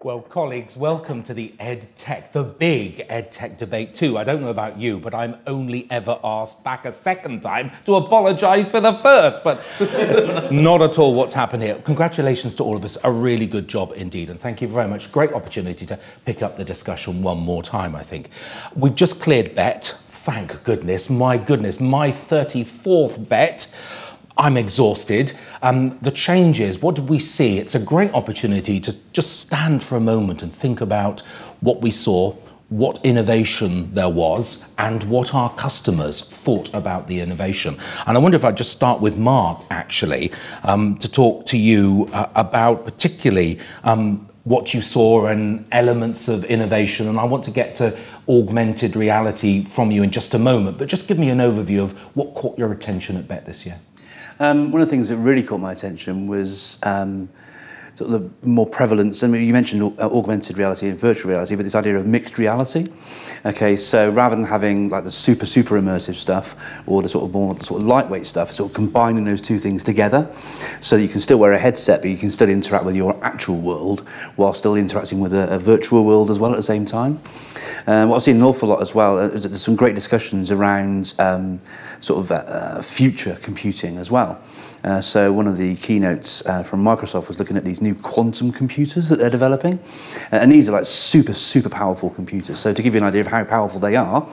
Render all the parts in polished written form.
Well, colleagues, welcome to the EdTech, the big EdTech debate too. I don't know about you, but I'm only ever asked back a second time to apologise for the first, but not at all what's happened here. Congratulations to all of us, a really good job indeed, and thank you very much. Great opportunity to pick up the discussion one more time, I think. We've just cleared bet, thank goodness, my 34th bet. I'm exhausted. The changes, what did we see? It's a great opportunity to just stand for a moment and think about what we saw, what innovation there was, and what our customers thought about the innovation. And I wonder if I'd just start with Mark, actually, to talk to you about particularly what you saw and elements of innovation. And I want to get to augmented reality from you in just a moment, but just give me an overview of what caught your attention at BET this year. One of the things that really caught my attention was sort of the more prevalence. I mean, you mentioned augmented reality and virtual reality, but this idea of mixed reality. Okay, so rather than having like the super immersive stuff or the sort of more lightweight stuff, sort of combining those two things together, so that you can still wear a headset, but you can still interact with your actual world while still interacting with a virtual world as well at the same time. What I've seen an awful lot as well, there's some great discussions around future computing as well. So one of the keynotes from Microsoft was looking at these new quantum computers that they're developing. And these are like super powerful computers. So to give you an idea of how powerful they are,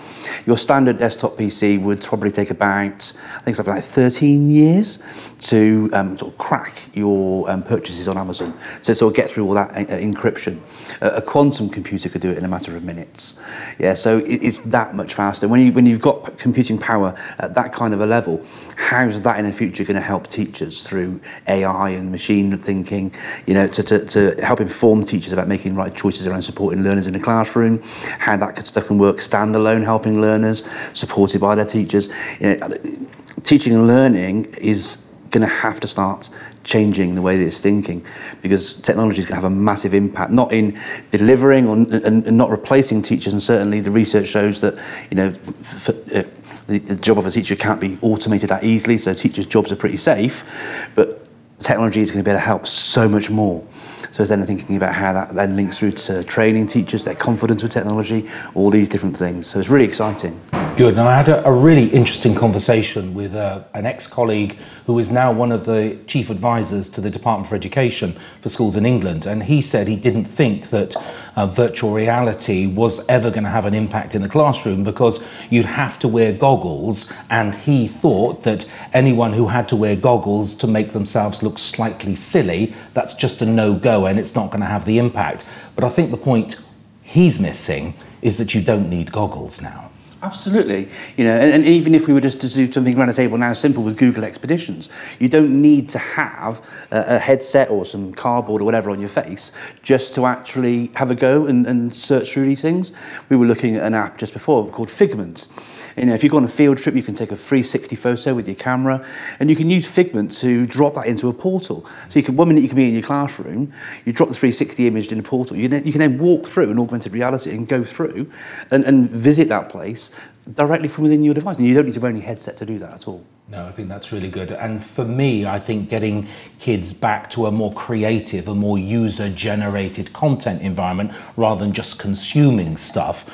your standard desktop PC would probably take about, I think it's like 13 years to sort of crack your purchases on Amazon. So sort of get through all that encryption. A quantum computer could do it in a matter of minutes. Yeah, so it's that much faster. When you've got computing power at that kind of a level, how's that in the future going to help teachers through AI and machine thinking, you know, to help inform teachers about making right choices around supporting learners in the classroom, how that stuff can work standalone, helping learners, supported by their teachers. You know, teaching and learning is going to have to start changing the way that it's thinking, because technology is going to have a massive impact, not in delivering and not replacing teachers, and certainly the research shows that, you know, the job of a teacher can't be automated that easily, so teachers' jobs are pretty safe, but technology is going to be able to help so much more. So then thinking about how that then links through to training teachers, their confidence with technology, all these different things. So it's really exciting. Good. Now, I had a really interesting conversation with an ex-colleague who is now one of the chief advisors to the Department for Education for schools in England. And he said he didn't think that virtual reality was ever going to have an impact in the classroom because you'd have to wear goggles. And he thought that anyone who had to wear goggles to make themselves look slightly silly, that's just a no-go and it's not going to have the impact. But I think the point he's missing is that you don't need goggles now. Absolutely, you know, and even if we were just to do something around the table now simple with Google Expeditions, you don't need to have a headset or some cardboard or whatever on your face just to actually have a go and search through these things. We were looking at an app just before called Figment. You know, if you go on a field trip, you can take a 360 photo with your camera, and you can use Figment to drop that into a portal. So you can, 1 minute you can be in your classroom, you drop the 360 image in a portal, you can then walk through an augmented reality and go through and visit that place directly from within your device, and you don't need to wear any headset to do that at all. No, I think that's really good. And for me, I think getting kids back to a more creative, a more user-generated content environment rather than just consuming stuff,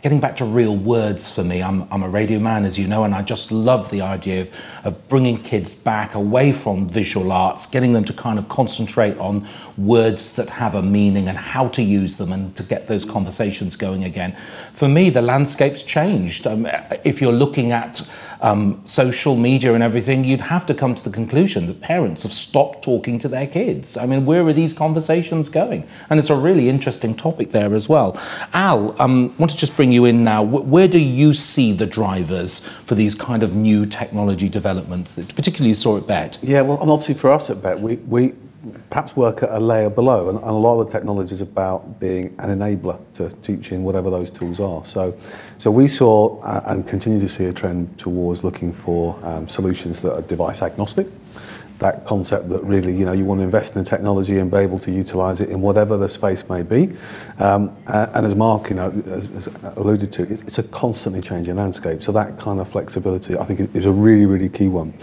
getting back to real words for me. I'm a radio man, as you know, and I just love the idea of bringing kids back away from visual arts, getting them to kind of concentrate on words that have a meaning and how to use them and to get those conversations going again. For me, the landscape's changed. If you're looking at social media and everything, you'd have to come to the conclusion that parents have stopped talking to their kids. I mean, where are these conversations going? And it's a really interesting topic there as well. Al, I want to just bring you in now. Where do you see the drivers for these kind of new technology developments that particularly you saw at BET? Yeah, well, and obviously for us at BET, we perhaps work at a layer below, and a lot of the technology is about being an enabler to teaching, whatever those tools are. So we saw and continue to see a trend towards looking for solutions that are device agnostic. that concept that really, you want to invest in technology and be able to utilise it in whatever the space may be. And as Mark, has alluded to, it's a constantly changing landscape. So that kind of flexibility, I think, is a really, really key one.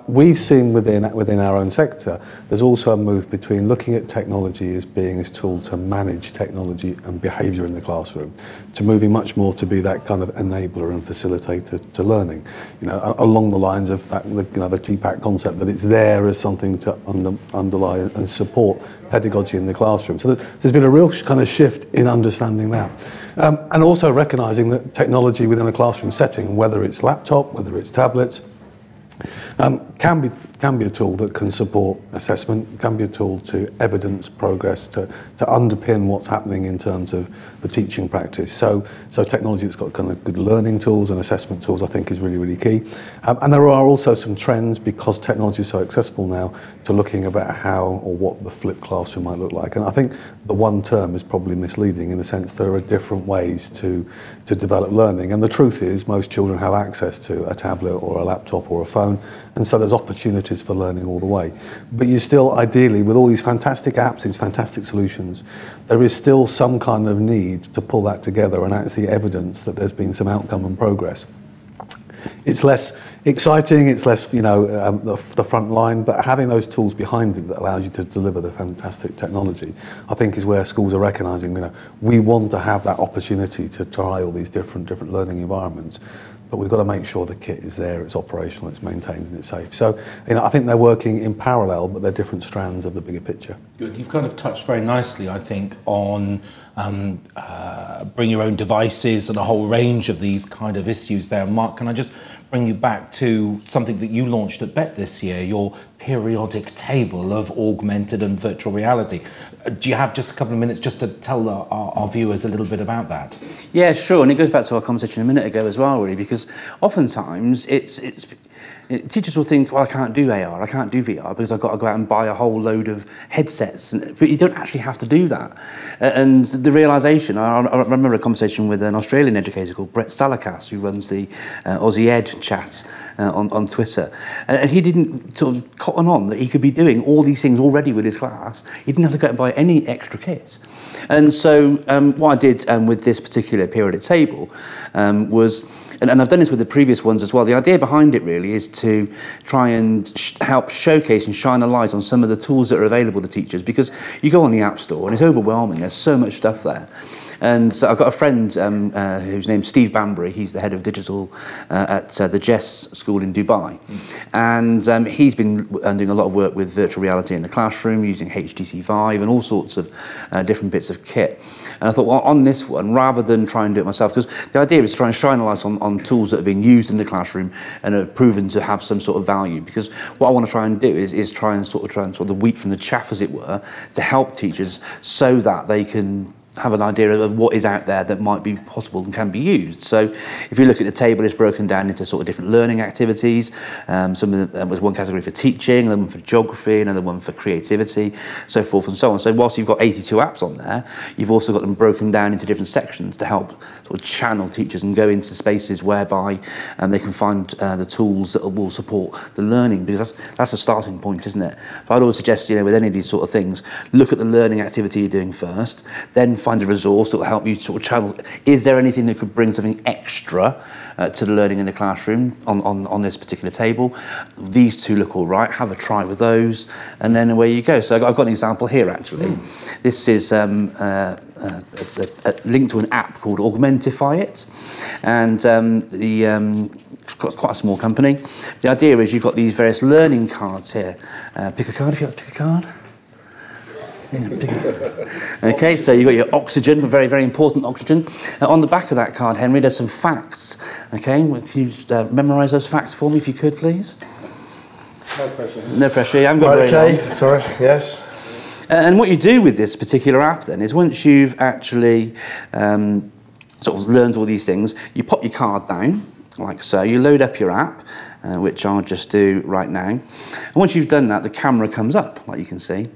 We've seen within our own sector, there's also a move between looking at technology as being a tool to manage technology and behaviour in the classroom, to moving much more to be that kind of enabler and facilitator to learning. Along the lines of that, the TPAC concept, that it's there as something to underlie and support pedagogy in the classroom. So there's been a real kind of shift in understanding that. And also recognising that technology within a classroom setting, whether it's laptop, whether it's tablets, can be a tool that can support assessment, can be a tool to evidence progress, to underpin what's happening in terms of the teaching practice. So technology that's got kind of good learning tools and assessment tools, I think, is really, really key. And there are also some trends, because technology is so accessible now, to looking about how or what the flipped classroom might look like. And I think the one term is probably misleading, in the sense there are different ways to develop learning. And the truth is, most children have access to a tablet or a laptop or a phone, and so there's opportunities for learning all the way. But you still, ideally, with all these fantastic apps, these fantastic solutions, there is still some kind of need to pull that together and actually evidence that there's been some outcome and progress. It's less exciting, it's less, the front line, but having those tools behind it that allows you to deliver the fantastic technology, I think, is where schools are recognising, we want to have that opportunity to try all these different learning environments. But we've got to make sure the kit is there, it's operational, it's maintained, and it's safe. So, I think they're working in parallel, but they're different strands of the bigger picture. Good. You've kind of touched very nicely, I think, on bring your own devices and a whole range of these kind of issues there. Mark, can I just bring you back to something that you launched at BET this year, your periodic table of augmented and virtual reality. Do you have just a couple of minutes just to tell our viewers a little bit about that? Yeah, sure, and it goes back to our conversation a minute ago as well, really, because oftentimes teachers will think, well, I can't do AR, I can't do VR because I've got to go out and buy a whole load of headsets, but you don't actually have to do that. And the realisation, I remember a conversation with an Australian educator called Brett Stalakas, who runs the Aussie Ed chats on Twitter, and he didn't sort of cotton on that he could be doing all these things already with his class. He didn't have to go out and buy any extra kits. And so what I did with this particular periodic table was, and I've done this with the previous ones as well, the idea behind it really is to try and help showcase and shine a light on some of the tools that are available to teachers, because you go on the App Store and it's overwhelming, there's so much stuff there. And so I've got a friend whose name's Steve Banbury, he's the head of digital at the Jess School in Dubai. And he's been doing a lot of work with virtual reality in the classroom, using HTC Vive and all sorts of different bits of kit. And I thought, well, on this one, rather than try and do it myself, because the idea is to try and shine a light on tools that have been used in the classroom and are proven to have some sort of value. Because what I want to try and do is try and sort of the wheat from the chaff, as it were, to help teachers so that they can have an idea of what is out there that might be possible and can be used. So if you look at the table, it's broken down into sort of different learning activities. Some of them was one category for teaching, another one for geography, another one for creativity, so forth and so on. So whilst you've got 82 apps on there, you've also got them broken down into different sections to help sort of channel teachers and go into spaces whereby they can find the tools that will support the learning, because that's a starting point, isn't it? But I'd always suggest, with any of these sort of things, look at the learning activity you're doing first, then find a resource that will help you sort of channel. Is there anything that could bring something extra to the learning in the classroom on this particular table? These two look all right, have a try with those, and then away you go. So I've got an example here, actually. This is a link to an app called Augmentify It, and it's quite a small company. The idea is you've got these various learning cards here. Pick a card if you like to pick a card. Yeah, okay, so you've got your oxygen, very, very important oxygen. On the back of that card, Henry, there's some facts. Okay, can you just memorise those facts for me, if you could, please? No pressure. No pressure, yeah, I haven't got very long. Okay, sorry, yes. And what you do with this particular app, then, is once you've actually sort of learned all these things, you pop your card down, like so. You load up your app, which I'll just do right now. And once you've done that, the camera comes up, like you can see.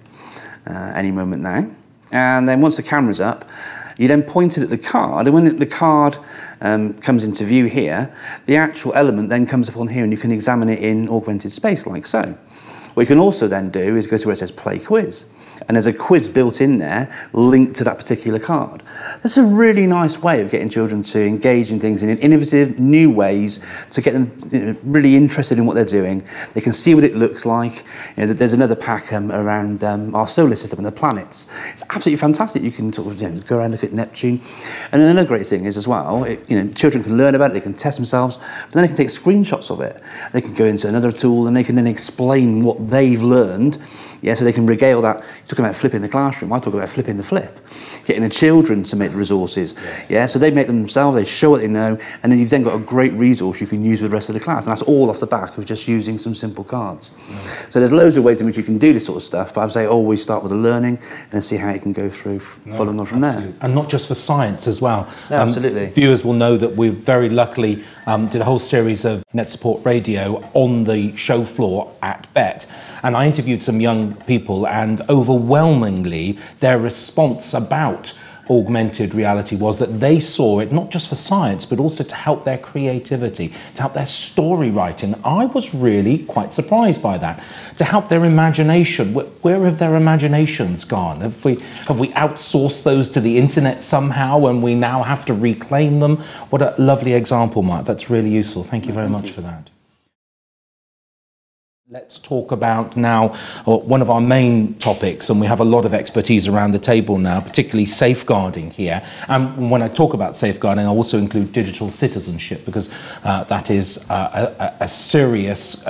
Any moment now, and then once the camera's up, you then point it at the card, and when the card comes into view here, the actual element then comes up on here, and you can examine it in augmented space, like so. What you can also then do is go to where it says play quiz. And there's a quiz built in there linked to that particular card. That's a really nice way of getting children to engage in things in innovative, new ways, to get them really interested in what they're doing. They can see what it looks like. There's another pack around our solar system and the planets. It's absolutely fantastic. You can sort of go around and look at Neptune. And then another great thing is as well, children can learn about it, they can test themselves, but then they can take screenshots of it. They can go into another tool and they can then explain what they've learned. Yeah, so they can regale that. You're talking about flipping the classroom. I talk about flipping the flip. Getting the children to make the resources. Yes. Yeah, so they make them themselves, they show what they know, and then you've then got a great resource you can use with the rest of the class. And that's all off the back of just using some simple cards. So there's loads of ways in which you can do this sort of stuff, but I'd say always start with the learning and then see how you can go through following on from there. And not just for science as well. No, absolutely. Viewers will know that we very luckily did a whole series of NetSupport radio on the show floor at BET. And I interviewed some young people, and overwhelmingly their response about augmented reality was that they saw it not just for science, but also to help their creativity, to help their story writing. I was really quite surprised by that. To help their imagination. Where have their imaginations gone? Have we outsourced those to the internet somehow, and we now have to reclaim them? What a lovely example, Mark. That's really useful. Thank you very much for that. Let's talk about now one of our main topics, and we have a lot of expertise around the table now, particularly safeguarding here. And when I talk about safeguarding, I also include digital citizenship, because that is a serious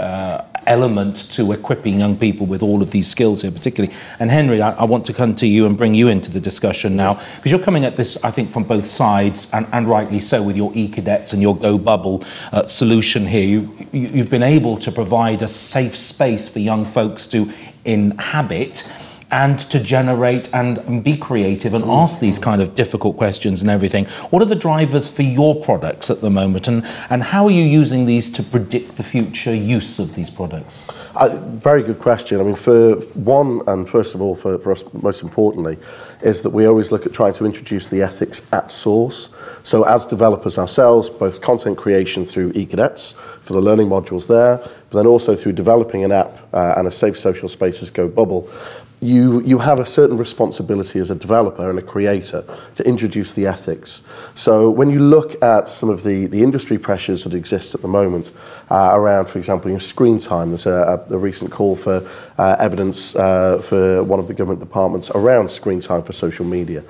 element to equipping young people with all of these skills here, particularly. And Henry, I want to come to you and bring you into the discussion now, because you're coming at this, I think, from both sides, and rightly so, with your e-cadets and your Go Bubble solution here. You've been able to provide a safe space for young folks to inhabit and to generate and be creative and ask these kind of difficult questions and everything. What are the drivers for your products at the moment, and how are you using these to predict the future use of these products? Very good question. I mean, for one, and first of all, for us, most importantly, is that we always look at trying to introduce the ethics at source. So as developers ourselves, both content creation through eCadets for the learning modules there, but then also through developing an app and a safe social space as Go Bubble, you have a certain responsibility as a developer and a creator to introduce the ethics. So when you look at some of the industry pressures that exist at the moment around, for example, screen time, there's a recent call for evidence for one of the government departments around screen time for social media.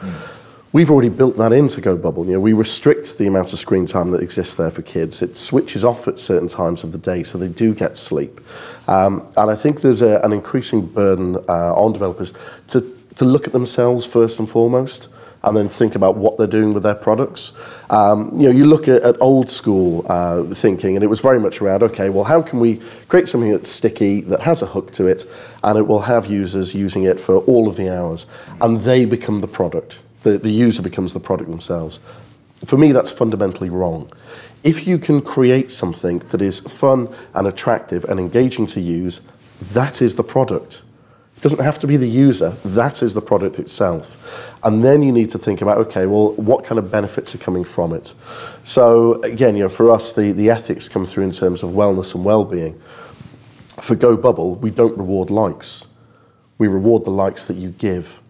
We've already built that into Go Bubble. We restrict the amount of screen time that exists there for kids. It switches off at certain times of the day so they do get sleep. And I think there's an increasing burden on developers to look at themselves first and foremost, and then think about what they're doing with their products. You look at old school thinking, and it was very much around, okay, well, how can we create something that's sticky, that has a hook to it, and it will have users using it for all of the hours, and they become the product. The user becomes the product themselves. For me, that's fundamentally wrong. If you can create something that is fun and attractive and engaging to use, that is the product. It doesn't have to be the user, that is the product itself. And then you need to think about, okay, well, what kind of benefits are coming from it? So again, for us, the ethics come through in terms of wellness and well-being. For Go Bubble, we don't reward likes. We reward the likes that you give.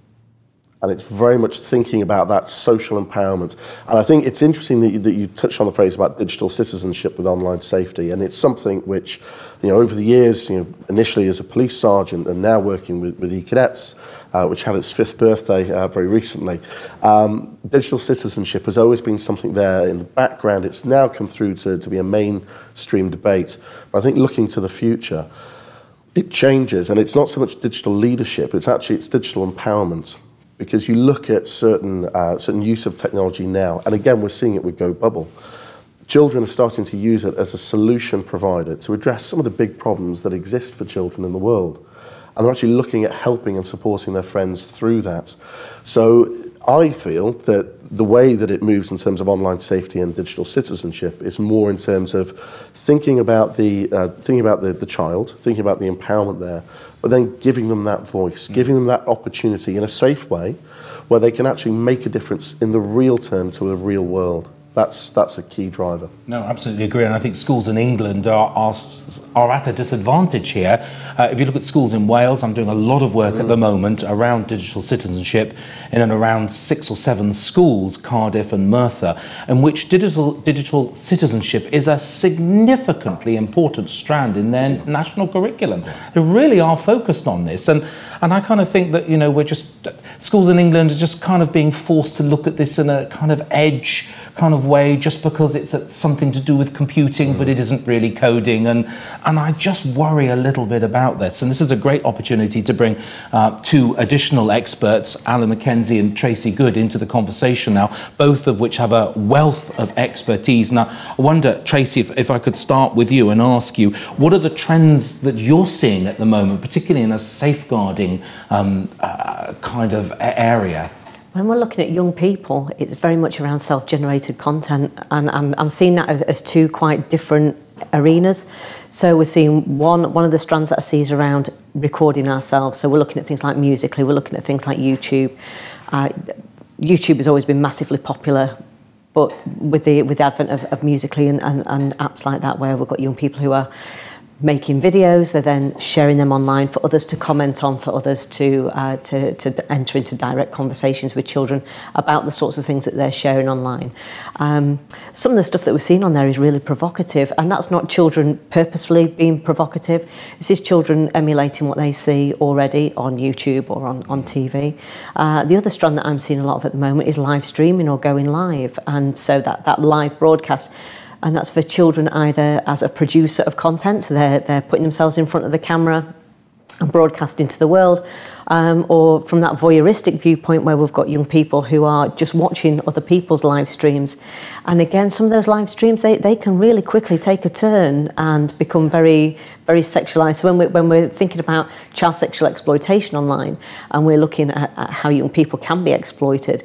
And it's very much thinking about that social empowerment. And I think it's interesting that you touched on the phrase about digital citizenship with online safety. And it's something which, over the years, initially as a police sergeant and now working with e-cadets, which had its 5th birthday very recently, digital citizenship has always been something there in the background. It's now come through to be a mainstream debate. But I think looking to the future, it changes. And it's not so much digital leadership, it's digital empowerment. Because you look at certain use of technology now, and again, we're seeing it with Go Bubble. Children are starting to use it as a solution provider to address some of the big problems that exist for children in the world. And they're actually looking at helping and supporting their friends through that. So I feel that the way that it moves in terms of online safety and digital citizenship is more in terms of thinking about the child, thinking about the empowerment there, but then giving them that voice, giving them that opportunity in a safe way where they can actually make a difference in the real term to the real world. That's a key driver. No, absolutely agree. And I think schools in England are at a disadvantage here. If you look at schools in Wales, I'm doing a lot of work at the moment around digital citizenship in and around 6 or 7 schools, Cardiff and Merthyr, in which digital citizenship is a significantly important strand in their national curriculum. They really are focused on this. And I kind of think that, schools in England are just kind of being forced to look at this in a kind of edge kind of way, just because it's something to do with computing, but it isn't really coding. And I just worry a little bit about this. And this is a great opportunity to bring 2 additional experts, Alan Mackenzie and Traci Good, into the conversation now, both of which have a wealth of expertise. Now, I wonder, Traci, if I could start with you and ask you, what are the trends that you're seeing at the moment, particularly in a safeguarding kind of area? When we're looking at young people, it's very much around self-generated content, and I'm seeing that as 2 quite different arenas. So we're seeing one of the strands that I see is around recording ourselves. So we're looking at things like Musical.ly, we're looking at things like YouTube. YouTube has always been massively popular, but with the advent of Musical.ly and apps like that, where we've got young people who are making videos, they're then sharing them online for others to comment on, for others to enter into direct conversations with children about the sorts of things that they're sharing online. Some of the stuff that we're seeing on there is really provocative, and that's not children purposefully being provocative. This is children emulating what they see already on YouTube or on TV. The other strand that I'm seeing a lot of at the moment is live streaming or going live, and so that live broadcast. And that's for children either as a producer of content, so they're putting themselves in front of the camera and broadcasting to the world, or from that voyeuristic viewpoint where we've got young people who are just watching other people's live streams. And again, some of those live streams, they can really quickly take a turn and become very, very sexualized. So when we're thinking about child sexual exploitation online, and we're looking at how young people can be exploited,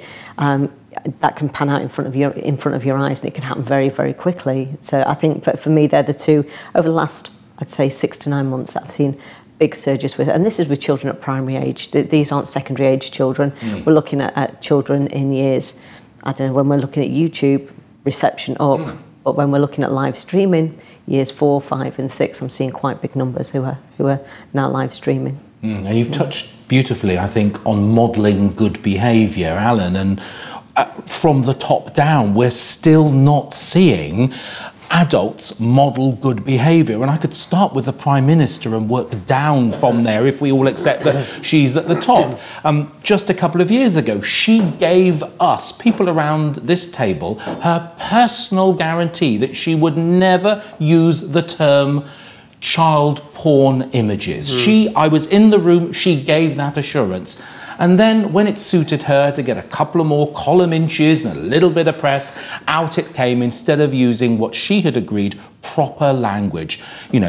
that can pan out in front of your eyes, and it can happen very, very quickly. So I think that for me, they're the 2 over the last, I'd say, 6 to 9 months that I've seen big surges with, and this is with children at primary age. These aren't secondary age children. We're looking at children in years, I don't know, when we're looking at YouTube, reception up, but when we're looking at live streaming, years 4, 5 and 6, I'm seeing quite big numbers who are now live streaming. And you've touched beautifully, I think, on modelling good behaviour, Alan, and from the top down, we're still not seeing adults model good behaviour. And I could start with the Prime Minister and work down from there if we all accept that she's at the top. Just a couple of years ago, she gave us, people around this table, her personal guarantee that she would never use the term child porn images. I was in the room, she gave that assurance. And then when it suited her to get a couple of more column inches and a little bit of press, out it came, instead of using what she had agreed, proper language.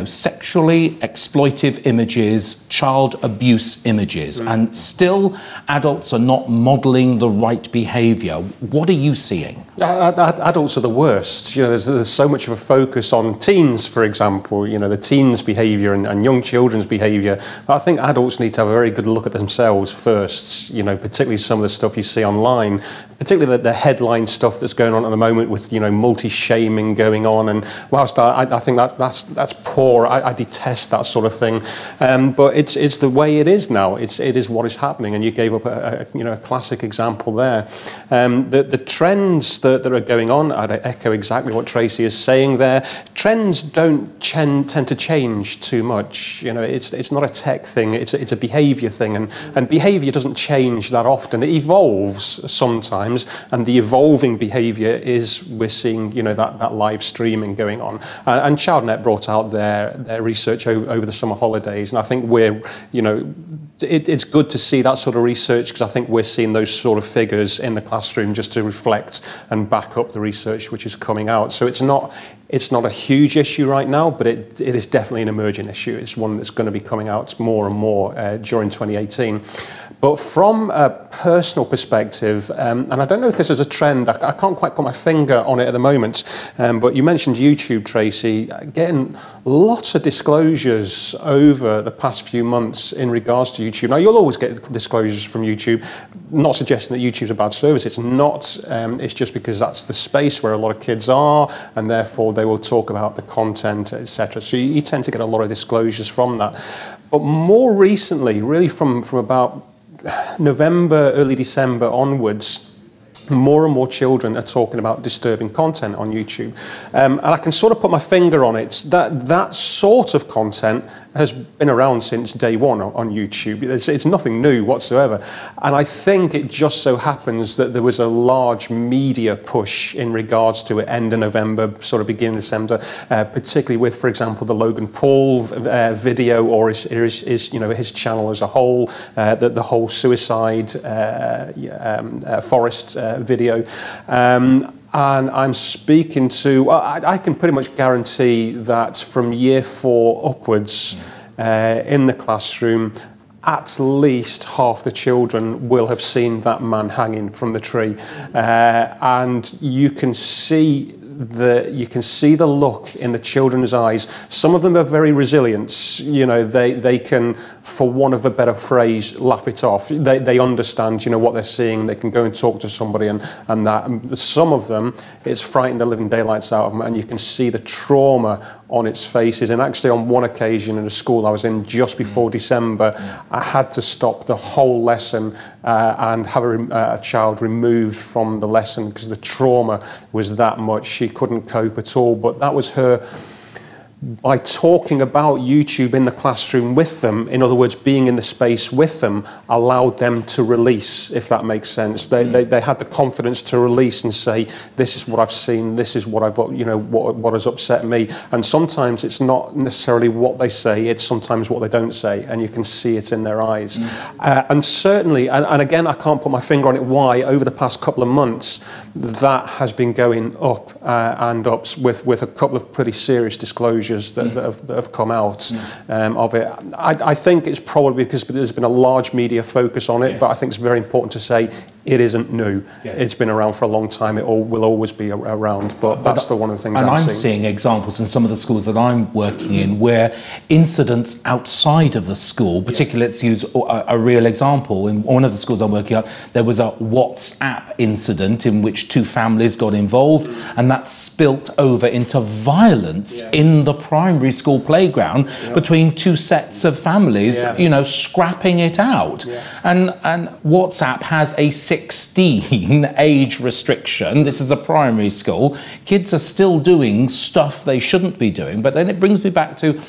Sexually exploitive images, child abuse images, and still adults are not modelling the right behaviour. What are you seeing? Adults are the worst. There's so much of a focus on teens, for example, the teens' behaviour and young children's behaviour. I think adults need to have a very good look at themselves first, particularly some of the stuff you see online, particularly the headline stuff that's going on at the moment with, multi-shaming going on. And whilst I think that's poor, I detest that sort of thing. But it's the way it is now. It is what is happening. And you gave up a classic example there. The trends that are going on, I'd echo exactly what Traci is saying there. Trends don't tend to change too much. It's not a tech thing. It's a behaviour thing, and behaviour doesn't change that often. It evolves sometimes, and the evolving behaviour is we're seeing that live streaming going on. And ChildNet brought out their research over the summer holidays, and I think it's good to see that sort of research, because I think we're seeing those sort of figures in the classroom just to reflect and back up the research which is coming out. So it's not It's not a huge issue right now, but it is definitely an emerging issue. It's one that's going to be coming out more and more during 2018. But from a personal perspective, and I don't know if this is a trend, I can't quite put my finger on it at the moment, but you mentioned YouTube, Traci, getting lots of disclosures over the past few months in regards to YouTube. Now, you'll always get disclosures from YouTube, not suggesting that YouTube's a bad service. It's not. It's just because that's the space where a lot of kids are, and therefore they will talk about the content, etc. So you tend to get a lot of disclosures from that. But more recently, really from about November, early December onwards, more and more children are talking about disturbing content on YouTube. And I can sort of put my finger on it. That sort of content has been around since day one on YouTube. It's nothing new whatsoever. And I think it just so happens that there was a large media push in regards to it end of November, sort of beginning of December, particularly with, for example, the Logan Paul video, or his channel as a whole, the whole suicide forest video. And I'm speaking to, I can pretty much guarantee that from year 4 upwards in the classroom, at least half the children will have seen that man hanging from the tree. And you can see the look in the children's eyes. Some of them are very resilient. You know, they can, for want of a better phrase, laugh it off. They understand, you know, what they're seeing. They can go and talk to somebody, and that. Some of them, it's frightened the living daylights out of them, and you can see the trauma on its faces. And actually, on one occasion in a school I was in just before December, I had to stop the whole lesson and have a child removed from the lesson because the trauma was that much. She couldn't cope at all. But that was her, by talking about YouTube in the classroom with them, in other words, being in the space with them, allowed them to release, if that makes sense. They had the confidence to release and say, this is what I've seen, this is what I've, you know, what has upset me. And sometimes it's not necessarily what they say, it's sometimes what they don't say, and you can see it in their eyes. And certainly, and again, I can't put my finger on it why, over the past couple of months, that has been going up and up with a couple of pretty serious disclosures that have come out of it. I think it's probably because there's been a large media focus on it, but I think it's very important to say it isn't new. It's been around for a long time. It will always be around, but that's one of the things I'm seeing examples in some of the schools that I'm working in where incidents outside of the school, particularly let's use a real example. In one of the schools I'm working at, there was a WhatsApp incident in which 2 families got involved, and that spilt over into violence in the primary school playground between 2 sets of families, you know, scrapping it out. And WhatsApp has a 16 age restriction. This is the primary school. Kids are still doing stuff they shouldn't be doing, but then it brings me back to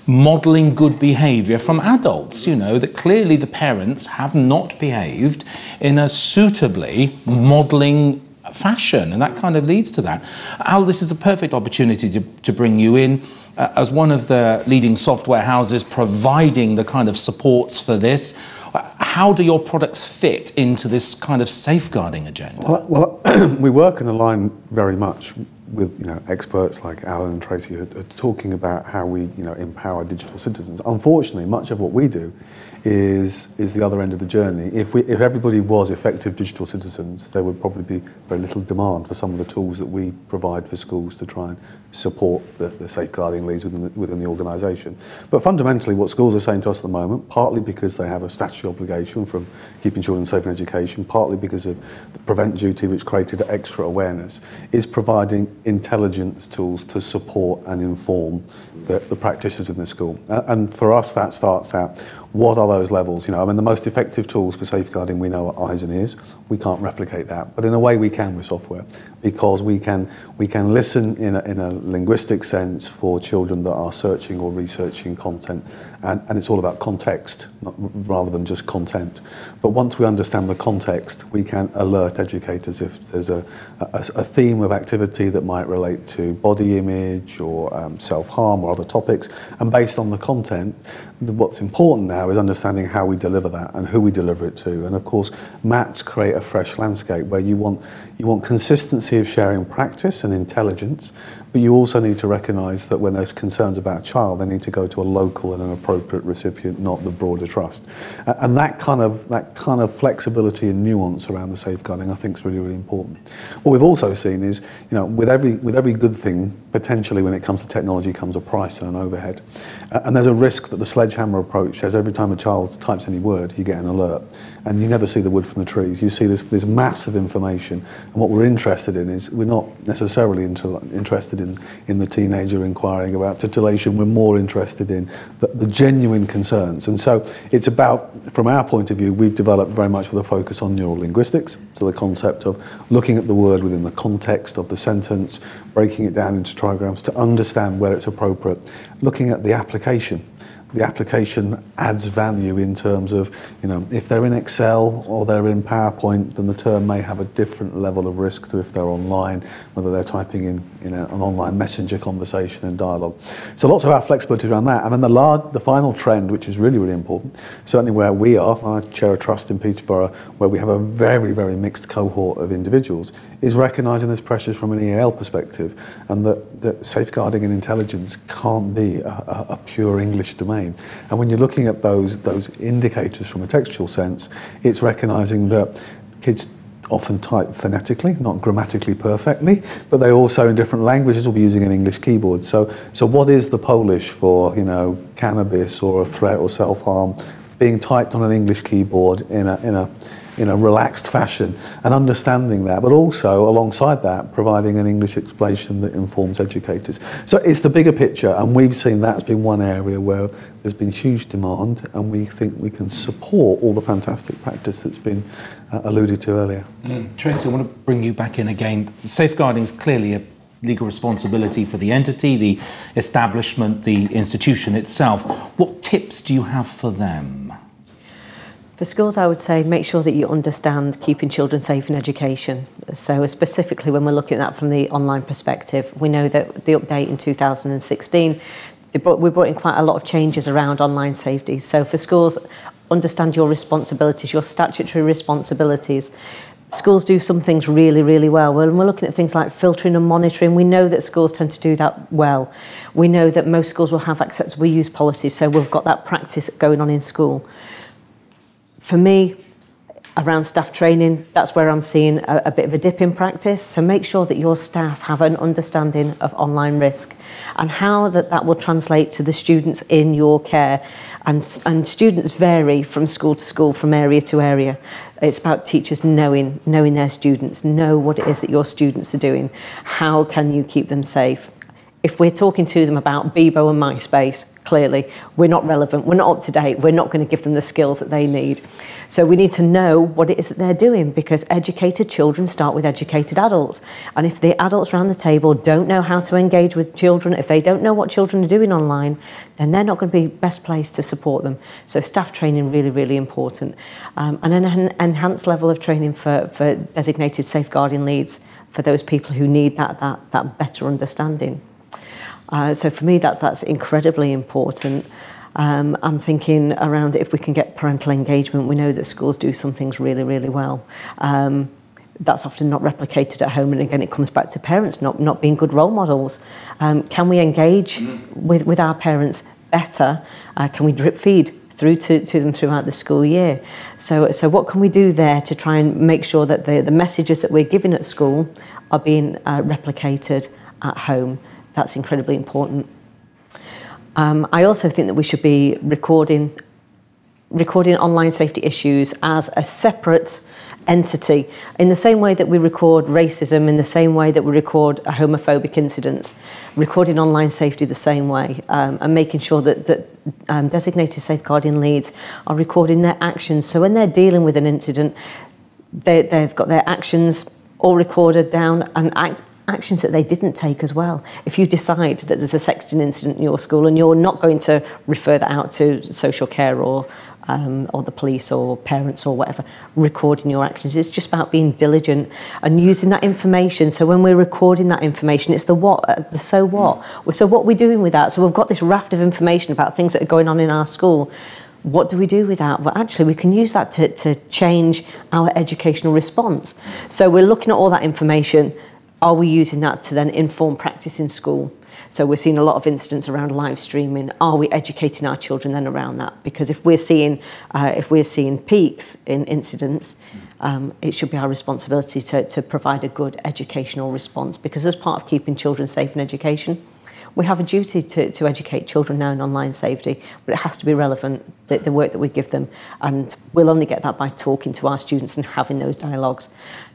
modelling good behaviour from adults, you know, that clearly the parents have not behaved in a suitably modelling fashion, and that kind of leads to that. Al, this is a perfect opportunity to bring you in as one of the leading software houses providing the kind of supports for this. How do your products fit into this kind of safeguarding agenda? Well, we work and align very much with, you know, experts like Alan and Traci who are talking about how we, you know, empower digital citizens. Unfortunately, much of what we do is the other end of the journey. If everybody was effective digital citizens, there would probably be very little demand for some of the tools that we provide for schools to try and support the safeguarding leads within the organisation. But fundamentally, what schools are saying to us at the moment, partly because they have a statutory obligation from keeping children safe in education, partly because of the prevent duty, which created extra awareness, is providing intelligence tools to support and inform the practitioners within the school. And for us, that starts out, what are those levels? You know, I mean, the most effective tools for safeguarding we know are eyes and ears. We can't replicate that, but in a way we can with software, because we can listen in a linguistic sense for children that are searching or researching content, and it's all about context rather than just content. But once we understand the context, we can alert educators if there's a theme of activity that might relate to body image or self-harm or other topics, and based on the content, what's important now is understanding how we deliver that and who we deliver it to. And of course, MATs create a fresh landscape where you want consistency of sharing practice and intelligence, But you also need to recognise that when there's concerns about a child, they need to go to a local and an appropriate recipient, not the broader trust. And that kind of flexibility and nuance around the safeguarding, I think, is really, really important. What we've also seen is, with every good thing, potentially when it comes to technology comes a price and an overhead. And there's a risk that the sledgehammer approach says every time a child types any word, you get an alert. And you never see the wood from the trees. You see this massive information. And what we're interested in is, we're not necessarily interested in the teenager inquiring about titillation. We're more interested in the genuine concerns. And so it's about, from our point of view, we've developed very much with a focus on neural linguistics. So the concept of looking at the word within the context of the sentence, breaking it down into trigrams to understand where it's appropriate, looking at the application. The application adds value in terms of, if they're in Excel or they're in PowerPoint, then the term may have a different level of risk to if they're online, whether they're typing in an online messenger conversation and dialogue. So lots of our flexibility around that. And then the final trend, which is really, really important, certainly where we are, I chair a trust in Peterborough, where we have a very, very mixed cohort of individuals, is recognising there's pressures from an EAL perspective, and that safeguarding and intelligence can't be a pure English domain. And when you're looking at those indicators from a textual sense, it's recognising that kids often type phonetically, not grammatically perfectly, but they also in different languages will be using an English keyboard. So what is the Polish for, cannabis or a threat or self-harm being typed on an English keyboard in a relaxed fashion, and understanding that, but also alongside that providing an English explanation that informs educators. So it's the bigger picture, and we've seen that's been one area where there's been huge demand, and we think we can support all the fantastic practice that's been alluded to earlier. Traci, I want to bring you back in again. Safeguarding is clearly a legal responsibility for the entity, the establishment, the institution itself. What tips do you have for them? For schools, I would say make sure that you understand keeping children safe in education. So specifically when we're looking at that from the online perspective, we know that the update in 2016, we brought in quite a lot of changes around online safety. So for schools, understand your responsibilities, your statutory responsibilities. Schools do some things really, really well. When we're looking at things like filtering and monitoring, we know that schools tend to do that well. We know that most schools will have acceptable use policies, so we've got that practice going on in school. For me, around staff training, that's where I'm seeing a bit of a dip in practice. So make sure that your staff have an understanding of online risk and how that will translate to the students in your care. And students vary from school to school, from area to area. It's about teachers knowing their students, know what it is that your students are doing. How can you keep them safe? If we're talking to them about Bebo and MySpace, clearly we're not relevant, we're not up to date, we're not going to give them the skills that they need. So we need to know what it is that they're doing, because educated children start with educated adults. And if the adults around the table don't know how to engage with children, if they don't know what children are doing online, then they're not going to be best placed to support them. So staff training, really, really important. And an enhanced level of training for designated safeguarding leads for those people who need that better understanding. So for me, that's incredibly important. I'm thinking around if we can get parental engagement. We know that schools do some things really, really well. That's often not replicated at home, and again, it comes back to parents not being good role models. Can we engage with our parents better? Can we drip feed through to them throughout the school year? So what can we do there to try and make sure that the messages that we're giving at school are being replicated at home? That's incredibly important. I also think that we should be recording online safety issues as a separate entity, in the same way that we record racism, in the same way that we record homophobic incidents, recording online safety the same way, and making sure that designated safeguarding leads are recording their actions. So when they're dealing with an incident, they've got their actions all recorded down, and actions that they didn't take as well. If you decide that there's a sexting incident in your school and you're not going to refer that out to social care or the police or parents or whatever, recording your actions. It's just about being diligent and using that information. So when we're recording that information, it's the what, the so what. So what are we doing with that? So we've got this raft of information about things that are going on in our school. What do we do with that? Well, actually, we can use that to change our educational response. So we're looking at all that information. are we using that to then inform practice in school? So we're seeing a lot of incidents around live streaming. Are we educating our children then around that? Because if we're seeing peaks in incidents, it should be our responsibility to provide a good educational response. Because as part of keeping children safe in education, we have a duty to educate children now in online safety, but it has to be relevant, the work that we give them. And we'll only get that by talking to our students and having those dialogues.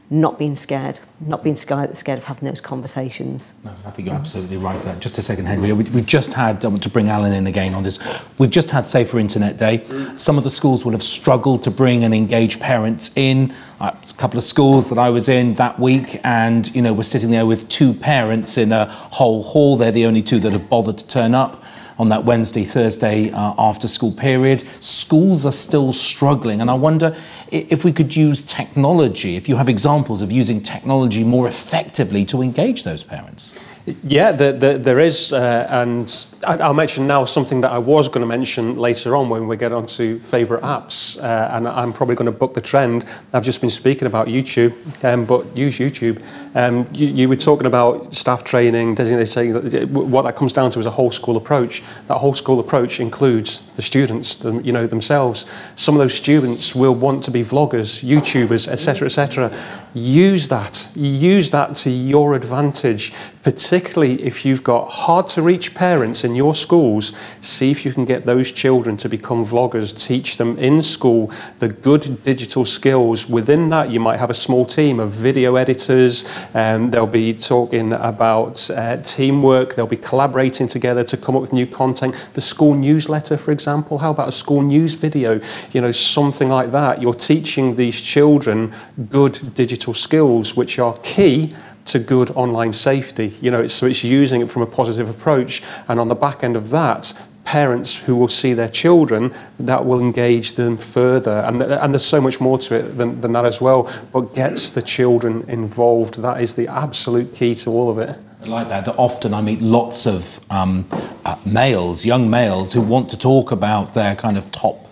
Not being scared of having those conversations. No, I think you're absolutely right there. Just a second, Henry. We've just had, I want to bring Alan in again on this, we've just had Safer Internet Day. Some of the schools will have struggled to bring and engage parents in. A couple of schools that I was in that week, and we're sitting there with 2 parents in a whole hall. They're the only 2 that have bothered to turn up on that Wednesday, Thursday after school period. Schools are still struggling, and I wonder if we could use technology, if you have examples of using technology more effectively to engage those parents. Yeah, there is, and I'll mention now something that I was going to mention later on when we get on to favourite apps, and I'm probably going to buck the trend. I've just been speaking about YouTube, but use YouTube. You were talking about staff training, designated. What that comes down to is a whole school approach. That whole school approach includes the students, themselves. Some of those students will want to be vloggers, YouTubers, etc., etc. Use that to your advantage, particularly if you've got hard to reach parents in your schools. See if you can get those children to become vloggers, teach them in school the good digital skills. Within that, you might have a small team of video editors, and they'll be talking about teamwork, they'll be collaborating together to come up with new content. The school newsletter, for example, how about a school news video? Something like that. You're teaching these children good digital skills, which are key to good online safety. So it's using it from a positive approach, and on the back end of that, parents who will see their children, that will engage them further, and there's so much more to it than that as well, but gets the children involved. That is the absolute key to all of it. I like that often I meet lots of young males who want to talk about their kind of top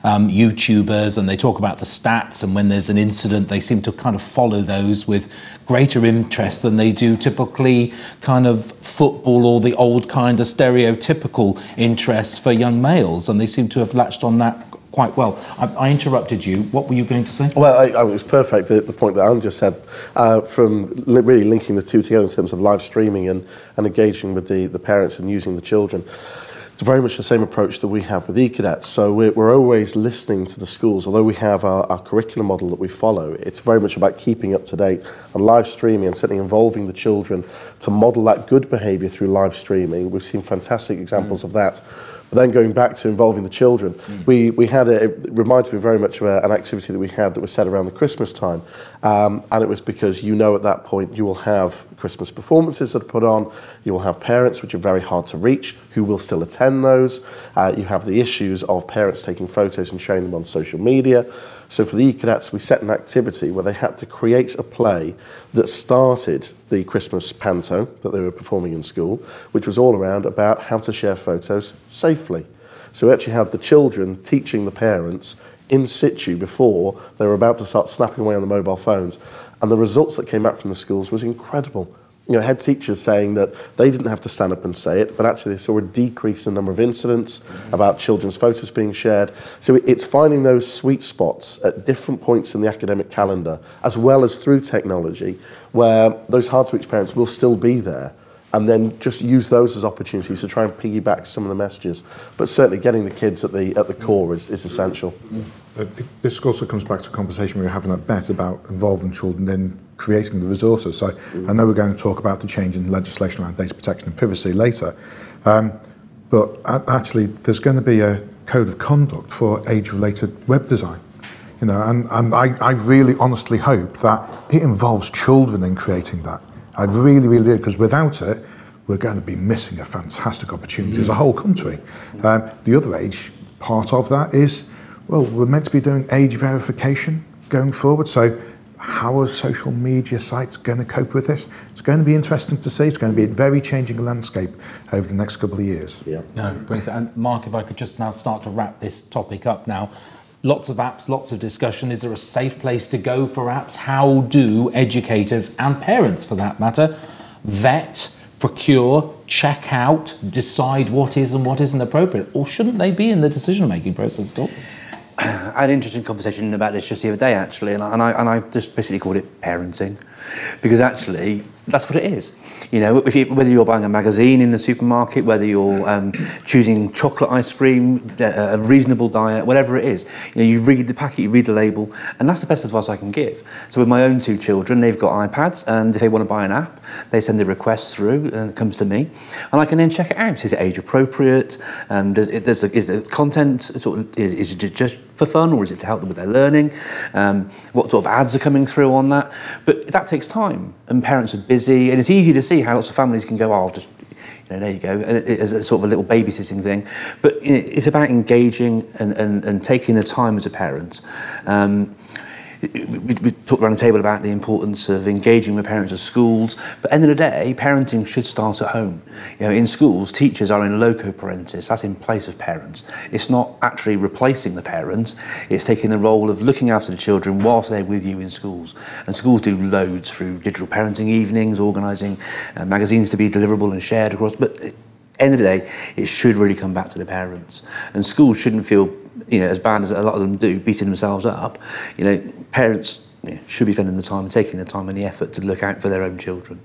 YouTubers, and they talk about the stats, and when there's an incident they seem to kind of follow those with greater interest than they do typically kind of football or the old kind of stereotypical interests for young males, and they seem to have latched on that quite well. I interrupted you. What were you going to say? Well, it was perfect, the point that Alan just said, from really linking the 2 together in terms of live streaming and engaging with the parents and using the children. It's very much the same approach that we have with eCadets. So we're always listening to the schools. Although we have our curriculum model that we follow, it's very much about keeping up to date and live streaming and certainly involving the children to model that good behaviour through live streaming. We've seen fantastic examples of that. But then going back to involving the children, we had it reminds me very much of an activity that we had that was set around the Christmas time. And it was because at that point you will have Christmas performances that are put on, you will have parents, which are very hard to reach, who will still attend those. You have the issues of parents taking photos and sharing them on social media. So for the eCadets, we set an activity where they had to create a play that started the Christmas panto that they were performing in school, which was all around about how to share photos safely. So we actually had the children teaching the parents in situ before they were about to start snapping away on the mobile phones. And the results that came back from the schools was incredible. Head teachers saying that they didn't have to stand up and say it, but actually they saw a decrease in the number of incidents about children's photos being shared. So it's finding those sweet spots at different points in the academic calendar, as well as through technology, where those hard-to-reach parents will still be there, and then just use those as opportunities to try and piggyback some of the messages. But certainly getting the kids at the core is essential. This also comes back to a conversation we were having at BET about involving children in creating the resources. So I know we're going to talk about the change in legislation around data protection and privacy later, but actually there's going to be a code of conduct for age-related web design. And I really honestly hope that it involves children in creating that. I really, really do, because without it, we're going to be missing a fantastic opportunity as a whole country. The other age part of that is, well, we're meant to be doing age verification going forward. So how are social media sites going to cope with this? It's going to be interesting to see. It's going to be a very changing landscape over the next couple of years. Yeah. No, brilliant. And Mark, if I could just now start to wrap this topic up now. Lots of apps, lots of discussion. Is there a safe place to go for apps? How do educators and parents, for that matter, vet, procure, check out, decide what is and what isn't appropriate? Or shouldn't they be in the decision-making process at all? I had an interesting conversation about this just the other day, actually, and I just basically called it parenting, because actually that's what it is. You know, whether you're buying a magazine in the supermarket, whether you're choosing chocolate ice cream, a reasonable diet, whatever it is, you know, you read the packet, you read the label, and that's the best advice I can give. So with my own 2 children, they've got iPads, and if they want to buy an app, they send a request through, and it comes to me, and I can then check it out. Is it age appropriate? Is the content sort of, is it just for fun, or is it to help them with their learning? What sort of ads are coming through on that? But that takes time, and parents are busy, and it's easy to see how lots of families can go, oh, I'll just, you know, there you go, as a sort of a little babysitting thing. But you know, it's about engaging and taking the time as a parent. We talked around the table about the importance of engaging with parents at schools, but at the end of the day, parenting should start at home. You know, in schools, teachers are in loco parentis, that's in place of parents. It's not actually replacing the parents, it's taking the role of looking after the children whilst they're with you in schools. And schools do loads through digital parenting evenings, organising magazines to be deliverable and shared across, but at the end of the day, it should really come back to the parents. And schools shouldn't feel, you know, as bad as a lot of them do, beating themselves up. You know, parents should be spending the time, taking the time and the effort to look out for their own children.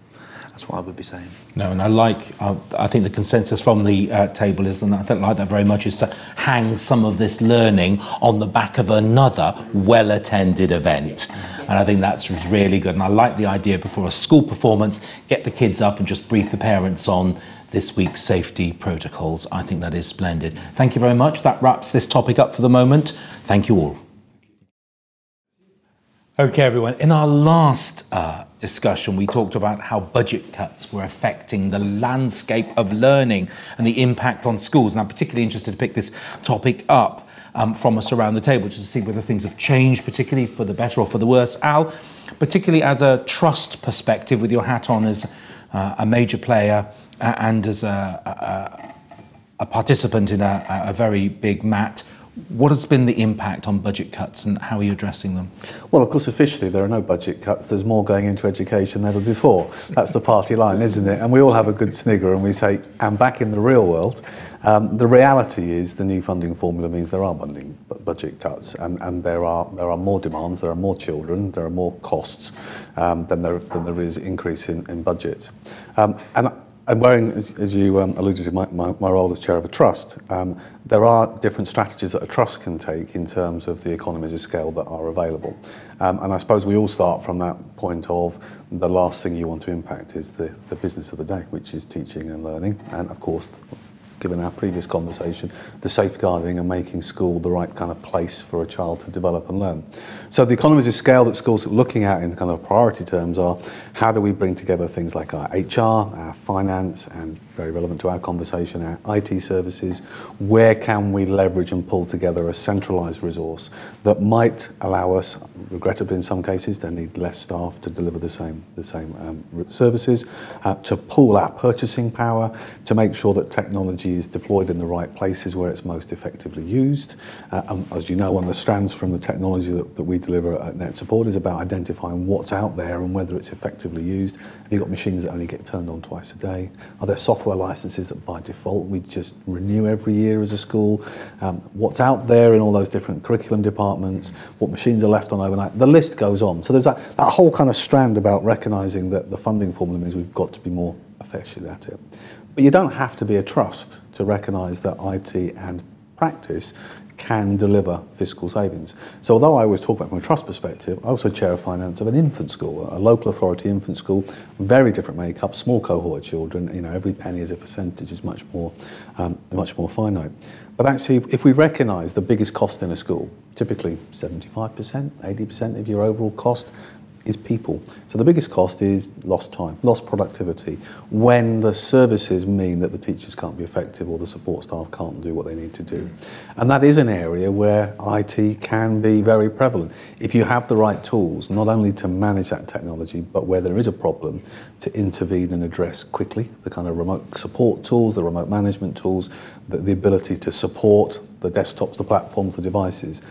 That's what I would be saying. No, and I think the consensus from the table is, and I don't like that very much, is to hang some of this learning on the back of another well-attended event. And I think that's really good. And I like the idea before a school performance, get the kids up and just brief the parents on this week's safety protocols. I think that is splendid. Thank you very much. That wraps this topic up for the moment. Thank you all. Okay, everyone. In our last discussion, we talked about how budget cuts were affecting the landscape of learning and the impact on schools. And I'm particularly interested to pick this topic up from us around the table, just to see whether things have changed, particularly for the better or for the worse. Al, particularly as a trust perspective, with your hat on as a major player and as a participant in a very big MAT, what has been the impact on budget cuts and how are you addressing them? Well, of course, officially there are no budget cuts. There's more going into education than ever before. That's the party line, isn't it? And we all have a good snigger and we say, and back in the real world, the reality is the new funding formula means there are budget cuts and there are more demands, there are more children, there are more costs than there is increase in budgets. And wearing, as you alluded to, my role as chair of a trust, there are different strategies that a trust can take in terms of the economies of scale that are available. And I suppose we all start from that point of the last thing you want to impact is the business of the day, which is teaching and learning. And of course, given our previous conversation, the safeguarding and making school the right kind of place for a child to develop and learn. So the economies of scale that schools are looking at in kind of priority terms are how do we bring together things like our HR, our finance, and very relevant to our conversation, our IT services. Where can we leverage and pull together a centralised resource that might allow us, regrettably in some cases, they need less staff to deliver the same services, to pool our purchasing power, to make sure that technology is deployed in the right places where it's most effectively used. As you know, one of the strands from the technology that we deliver at NetSupport is about identifying what's out there and whether it's effectively used. Have you got machines that only get turned on twice a day? Are there software licenses that by default we just renew every year as a school? What's out there in all those different curriculum departments? What machines are left on overnight? The list goes on. So there's that whole kind of strand about recognising that the funding formula means we've got to be more effective at it. But you don't have to be a trust to recognise that IT and practice can deliver fiscal savings. So although I always talk about from a trust perspective, I also chair of finance of an infant school, a local authority infant school, very different makeup, small cohort of children, you know, every penny as a percentage is much more finite. But actually, if we recognise the biggest cost in a school, typically 75%, 80% of your overall cost is people. So the biggest cost is lost time, lost productivity, when the services mean that the teachers can't be effective or the support staff can't do what they need to do. And that is an area where IT can be very prevalent. If you have the right tools, not only to manage that technology, but where there is a problem, to intervene and address quickly, the kind of remote support tools, the remote management tools, the ability to support the desktops, the platforms, the devices,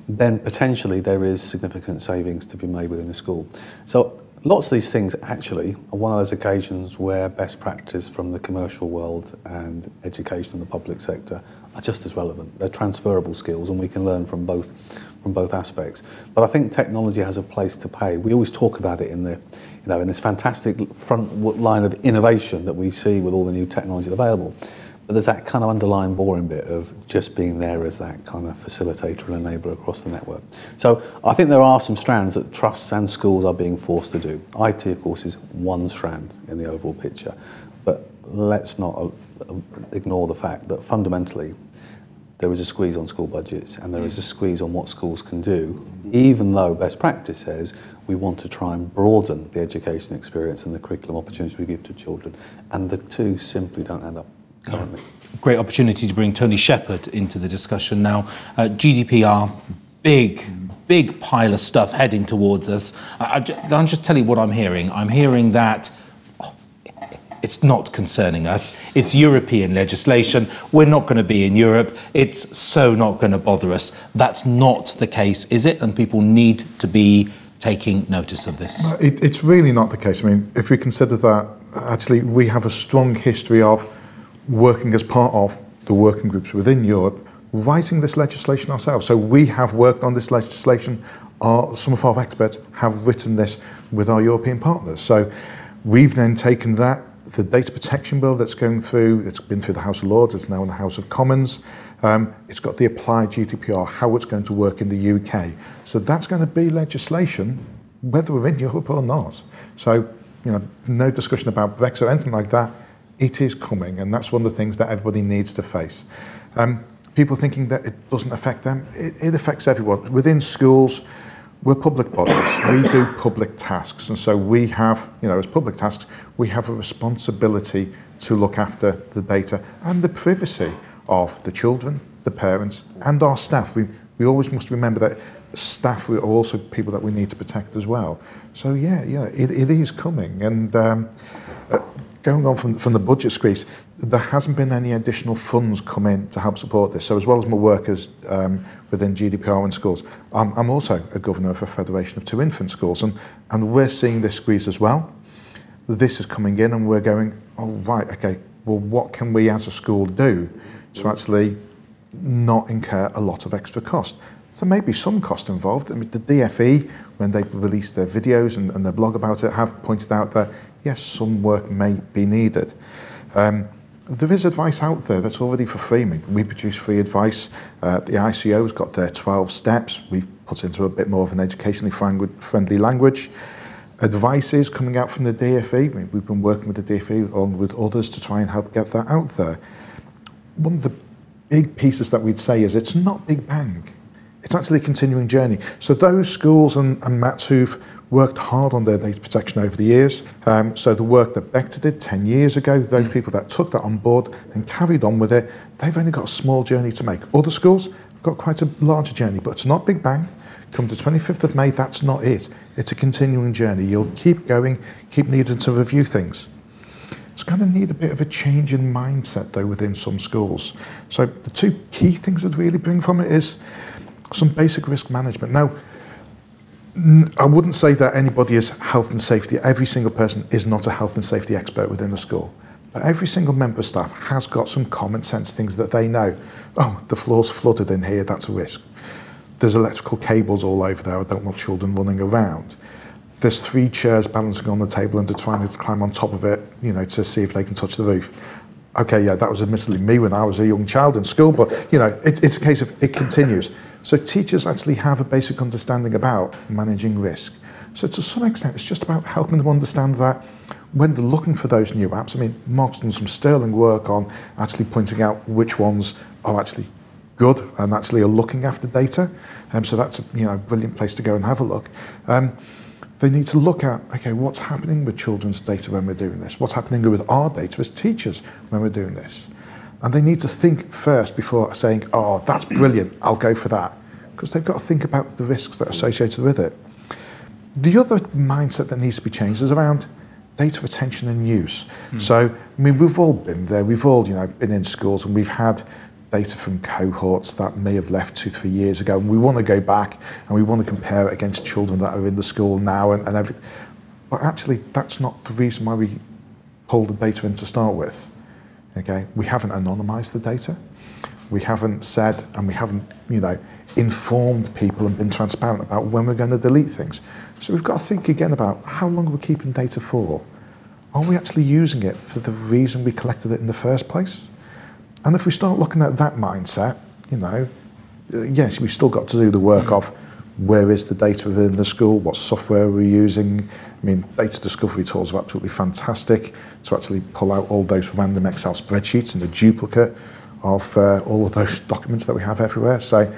then potentially there is significant savings to be made within the school. So lots of these things actually are one of those occasions where best practice from the commercial world and education in the public sector are just as relevant. They're transferable skills and we can learn from both aspects. But I think technology has a place to play. We always talk about it in this fantastic front line of innovation that we see with all the new technology available. But there's that kind of underlying boring bit of just being there as that kind of facilitator and enabler across the network. So I think there are some strands that trusts and schools are being forced to do. IT, of course, is one strand in the overall picture. But let's not ignore the fact that fundamentally there is a squeeze on school budgets and there is a squeeze on what schools can do, even though best practice says we want to try and broaden the education experience and the curriculum opportunities we give to children. And the two simply don't add up. Currently. Great opportunity to bring Tony Sheppard into the discussion now. GDPR, big pile of stuff heading towards us. I'll just tell you what I'm hearing. I'm hearing that it's not concerning us. It's European legislation. We're not going to be in Europe. It's so not going to bother us. That's not the case, is it? And people need to be taking notice of this. It's really not the case. I mean, if we consider that actually we have a strong history of working as part of the working groups within Europe, writing this legislation ourselves. So we have worked on this legislation. Some of our experts have written this with our European partners. So we've then taken that, the data protection bill that's going through, it's been through the House of Lords, it's now in the House of Commons. It's got the applied GDPR, how it's going to work in the UK. So that's going to be legislation, whether we're in Europe or not. So, no discussion about Brexit or anything like that. It is coming, and that's one of the things that everybody needs to face. People thinking that it doesn't affect them, it affects everyone. Within schools, we're public bodies. We do public tasks, and so we have, as public tasks, we have a responsibility to look after the data and the privacy of the children, the parents, and our staff. We always must remember that staff are also people that we need to protect as well. So it is coming, and going on from the budget squeeze, there hasn't been any additional funds come in to help support this. So as well as my work as within GDPR in schools, I'm also a governor of a federation of 2 infant schools, and we're seeing this squeeze as well. This is coming in and we're going, oh right, okay, well what can we as a school do to actually not incur a lot of extra cost? There may be some cost involved. I mean, the DFE, when they released their videos and their blog about it, have pointed out that yes, some work may be needed. There is advice out there that's already for free. We produce free advice. The ICO's got their 12 steps. We've put into a bit more of an educationally friendly language. Advice is coming out from the DFE. We've been working with the DFE along with others to try and help get that out there. One of the big pieces that we'd say is it's not big bang. It's actually a continuing journey. So those schools and MATs who've worked hard on their data protection over the years, so the work that Bector did 10 years ago, those people that took that on board and carried on with it, they've only got a small journey to make. Other schools have got quite a larger journey, but it's not big bang. Come the 25th of May, that's not it. It's a continuing journey. You'll keep going, keep needing to review things. It's going to need a bit of a change in mindset, though, within some schools. So the 2 key things I'd really bring from it is some basic risk management. Now, I wouldn't say that anybody is health and safety. Every single person is not a health and safety expert within the school. But every single member of staff has got some common sense things that they know. Oh, the floor's flooded in here, that's a risk. There's electrical cables all over there, I don't want children running around. There's 3 chairs balancing on the table and they're trying to climb on top of it, to see if they can touch the roof. Okay, yeah, that was admittedly me when I was a young child in school, but, it's a case of it continues. So teachers actually have a basic understanding about managing risk. So to some extent, it's just about helping them understand that when they're looking for those new apps, I mean, Mark's done some sterling work on actually pointing out which ones are actually good and actually are looking after data. So that's a brilliant place to go and have a look. They need to look at, okay, what's happening with children's data when we're doing this? What's happening with our data as teachers when we're doing this? And they need to think first before saying, oh, that's brilliant, I'll go for that. Because they've got to think about the risks that are associated with it. The other mindset that needs to be changed is around data retention and use. So, I mean, we've all been there. We've all, been in schools and we've had data from cohorts that may have left 2-3 years ago, and we want to go back and we want to compare it against children that are in the school now and everything. But actually, that's not the reason why we pulled the data in to start with. Okay, we haven't anonymised the data. We haven't said, and we haven't, informed people and been transparent about when we're going to delete things. So we've got to think again about how long we're keeping data for. Are we actually using it for the reason we collected it in the first place? And if we start looking at that mindset, yes, we've still got to do the work of where is the data within the school, what software we're using. I mean, data discovery tools are absolutely fantastic to actually pull out all those random Excel spreadsheets and the duplicate of all of those documents that we have everywhere. So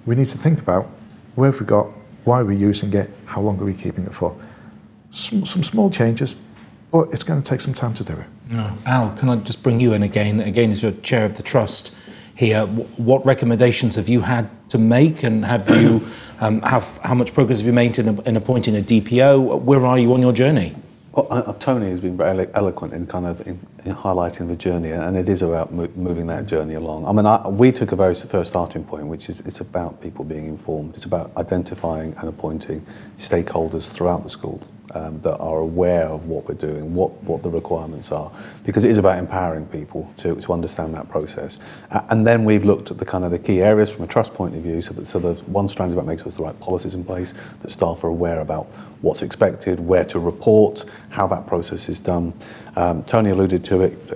we need to think about where have we got, why are we using it, how long are we keeping it for. Some small changes, but it's going to take some time to do it. No. Al, can I just bring you in again as your chair of the trust here? What recommendations have you had to make, and have you how much progress have you made in appointing a DPO? Where are you on your journey? Well, Tony has been very eloquent in in highlighting the journey, and it is about moving that journey along. I mean, we took a very first starting point, which is it's about people being informed. It's about identifying and appointing stakeholders throughout the school that are aware of what we're doing, what the requirements are, because it is about empowering people to understand that process. And then we've looked at the key areas from a trust point of view, so the one strand is about making sure the right policies in place, that staff are aware about what's expected, where to report, how that process is done. Tony alluded to it,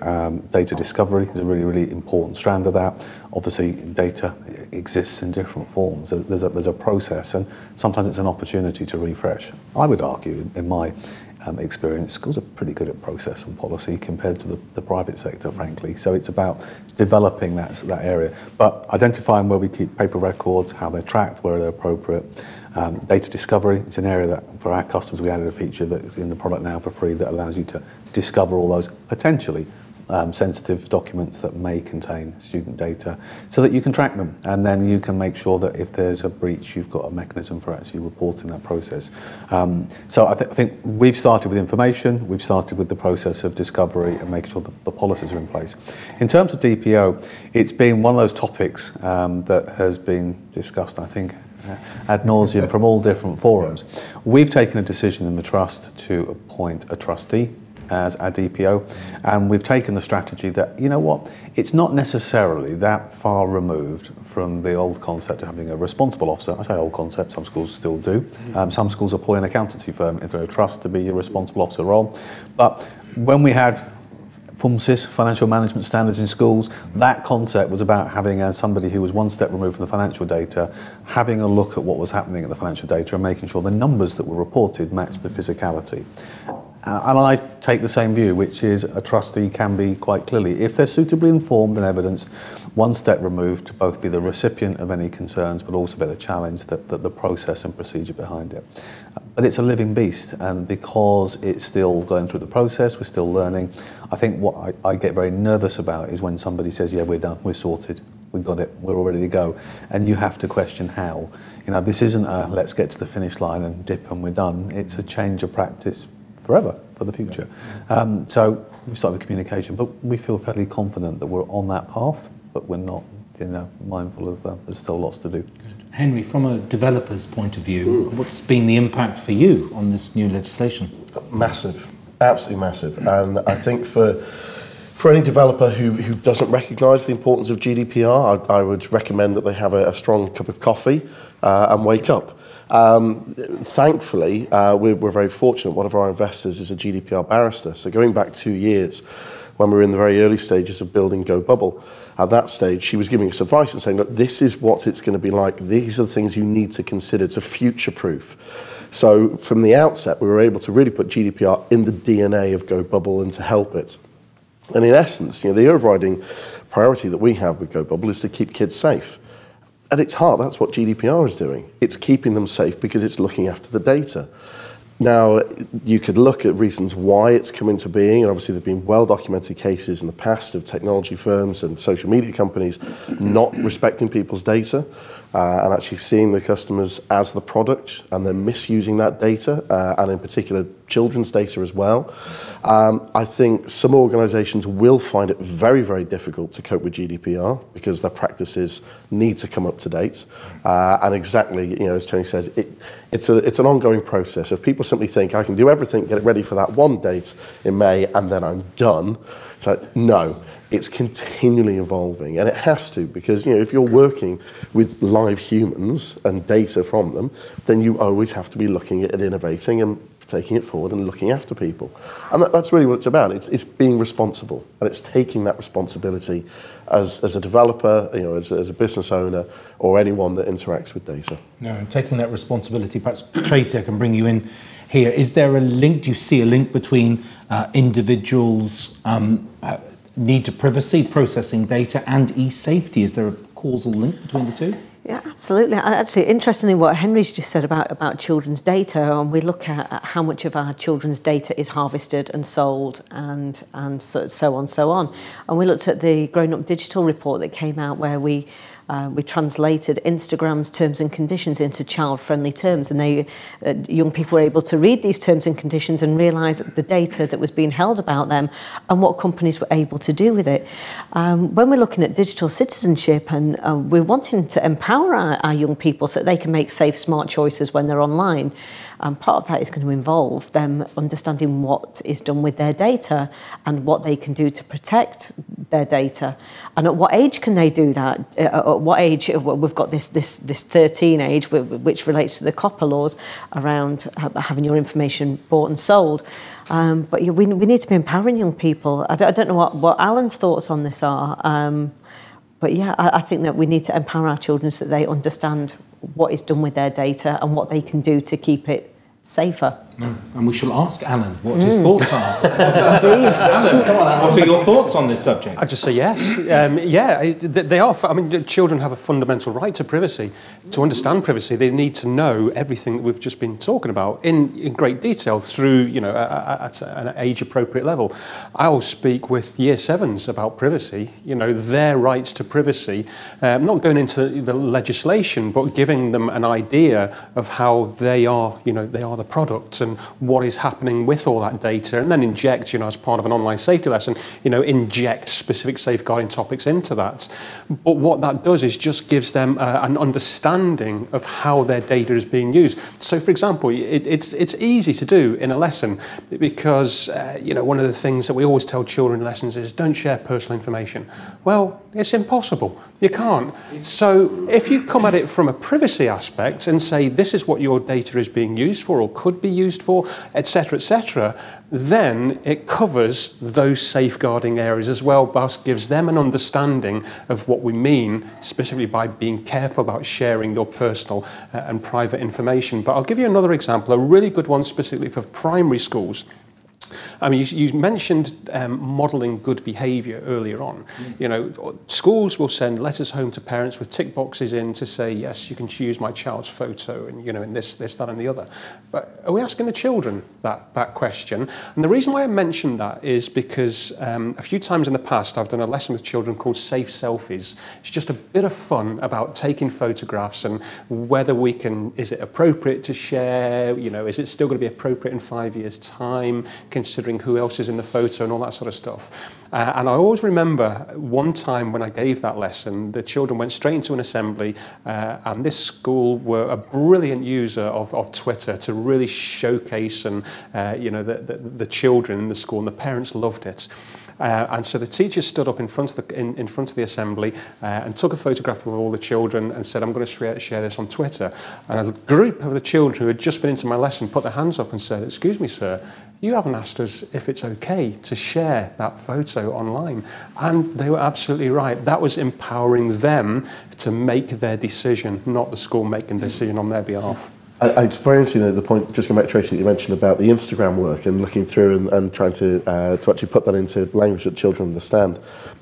data discovery is a really, really important strand of that. Obviously, data exists in different forms. There's a process, and sometimes it's an opportunity to refresh. I would argue, in my experience, schools are pretty good at process and policy compared to the private sector, frankly. So it's about developing that area. But identifying where we keep paper records, how they're tracked, where they're appropriate. Data discovery, it's an area that for our customers we added a feature that's in the product now for free that allows you to discover all those potentially sensitive documents that may contain student data so that you can track them, and then you can make sure that if there's a breach you've got a mechanism for actually reporting that process. So I think we've started with information, we've started with the process of discovery and making sure that the policies are in place. In terms of DPO, it's been one of those topics that has been discussed, I think, ad nauseum from all different forums. We've taken a decision in the trust to appoint a trustee as our DPO, and we've taken the strategy that, you know what, it's not necessarily that far removed from the old concept of having a responsible officer. I say old concept, some schools still do. Some schools employ an accountancy firm if they're a trust to be a responsible officer role. But when we had FMSIS, financial management standards in schools, that concept was about having somebody who was one step removed from the financial data, having a look at what was happening at the financial data and making sure the numbers that were reported matched the physicality. And I take the same view, which is a trustee can be quite clearly, if they're suitably informed and evidenced, one step removed to both be the recipient of any concerns, but also be the challenge that the process and procedure behind it. But it's a living beast, and because it's still going through the process, we're still learning. I think what I get very nervous about is when somebody says, yeah, we're done, we're sorted, we've got it, we're all ready to go. And you have to question how. This isn't a let's get to the finish line and dip and we're done. It's a change of practice forever for the future. So we started with communication, but we feel fairly confident that we're on that path, but we're not mindful of there's still lots to do. Good. Henry, from a developer's point of view, what's been the impact for you on this new legislation? Massive, absolutely massive. And I think for any developer who doesn't recognise the importance of GDPR, I would recommend that they have a strong cup of coffee and wake up. Thankfully, we're very fortunate. One of our investors is a GDPR barrister. So going back 2 years, when we were in the very early stages of building GoBubble, at that stage, she was giving us advice and saying, look, this is what it's going to be like. These are the things you need to consider to future-proof. So from the outset, we were able to really put GDPR in the DNA of GoBubble and to help it. And in essence, the overriding priority that we have with GoBubble is to keep kids safe. At its heart, that's what GDPR is doing. It's keeping them safe because it's looking after the data. Now, you could look at reasons why it's come into being, and obviously there have been well-documented cases in the past of technology firms and social media companies not respecting people's data and actually seeing the customers as the product and then misusing that data, and in particular children's data as well. I think some organisations will find it very, very difficult to cope with GDPR because their practices need to come up to date. And exactly, as Tony says, it's an ongoing process. If people simply think, I can do everything, get it ready for that one date in May, and then I'm done, it's like, no. It's continually evolving, and it has to, because if you're working with live humans and data from them, then you always have to be looking at it, innovating and taking it forward and looking after people. And that's really what it's about. It's being responsible, and it's taking that responsibility as a developer, as a business owner, or anyone that interacts with data. No, and taking that responsibility. Perhaps Traci, I can bring you in here. Is there a link? Do you see a link between individuals' need to privacy, processing data, and e-safety? Is there a causal link between the two? Yeah, absolutely. Actually, interestingly, what Henry's just said about children's data, and we look at how much of our children's data is harvested and sold, and so on. And we looked at the Grown Up Digital report that came out, where we translated Instagram's terms and conditions into child-friendly terms, and young people were able to read these terms and conditions and realise the data that was being held about them and what companies were able to do with it. When we're looking at digital citizenship, and we're wanting to empower our young people so that they can make safe, smart choices when they're online, part of that is going to involve them understanding what is done with their data and what they can do to protect their data. And at what age can they do that? At what age? We've got this 13 age, which relates to the COPPA laws around having your information bought and sold. But we need to be empowering young people. I don't know what Alan's thoughts on this are. But yeah, I think that we need to empower our children so that they understand what is done with their data and what they can do to keep it safer. And we shall ask Alan what his thoughts are. Alan, come on, what are your thoughts on this subject? I just say yes. They are. I mean, children have a fundamental right to privacy. To understand privacy, they need to know everything that we've just been talking about in great detail through, at an age-appropriate level. I'll speak with Year 7s about privacy, their rights to privacy, not going into the legislation, but giving them an idea of how they are the product and what is happening with all that data, and then inject, as part of an online safety lesson, inject specific safeguarding topics into that. But what that does is just gives them an understanding of how their data is being used. So, for example, it's easy to do in a lesson because, one of the things that we always tell children in lessons is don't share personal information. Well, it's impossible. You can't. So if you come at it from a privacy aspect and say this is what your data is being used for or could be used for, etc., then it covers those safeguarding areas as well, but gives them an understanding of what we mean, specifically by being careful about sharing your personal and private information. But I'll give you another example, a really good one specifically for primary schools. I mean, you mentioned modelling good behaviour earlier on. Schools will send letters home to parents with tick boxes in to say, yes, you can use my child's photo and, in this, that and the other. But are we asking the children that question? And the reason why I mentioned that is because a few times in the past I've done a lesson with children called Safe Selfies. It's just a bit of fun about taking photographs and whether is it appropriate to share, is it still going to be appropriate in 5 years' time, considering who else is in the photo and all that sort of stuff. And I always remember one time when I gave that lesson, the children went straight into an assembly, and this school were a brilliant user of Twitter to really showcase and the children in the school, and the parents loved it. And so the teacher stood up in front of the assembly and took a photograph of all the children and said, I'm going to share this on Twitter. And a group of the children who had just been into my lesson put their hands up and said, excuse me, sir, you haven't asked us if it's okay to share that photo online. And they were absolutely right. That was empowering them to make their decision, not the school making a decision on their behalf. It's very interesting, the point, just going back to Traci, that you mentioned about the Instagram work and looking through and trying to actually put that into language that children understand.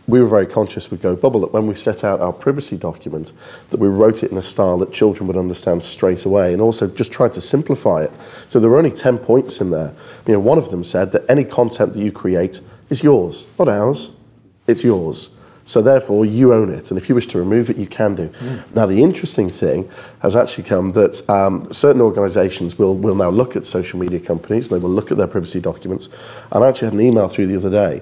We were very conscious with Go Bubble that when we set out our privacy document, that we wrote it in a style that children would understand straight away, and also just tried to simplify it. So there were only 10 points in there. You know, one of them said that any content that you create is yours, not ours, it's yours. So therefore, you own it, and if you wish to remove it, you can do. Now, the interesting thing has actually come that certain organisations will now look at social media companies, they will look at their privacy documents, and I actually had an email through the other day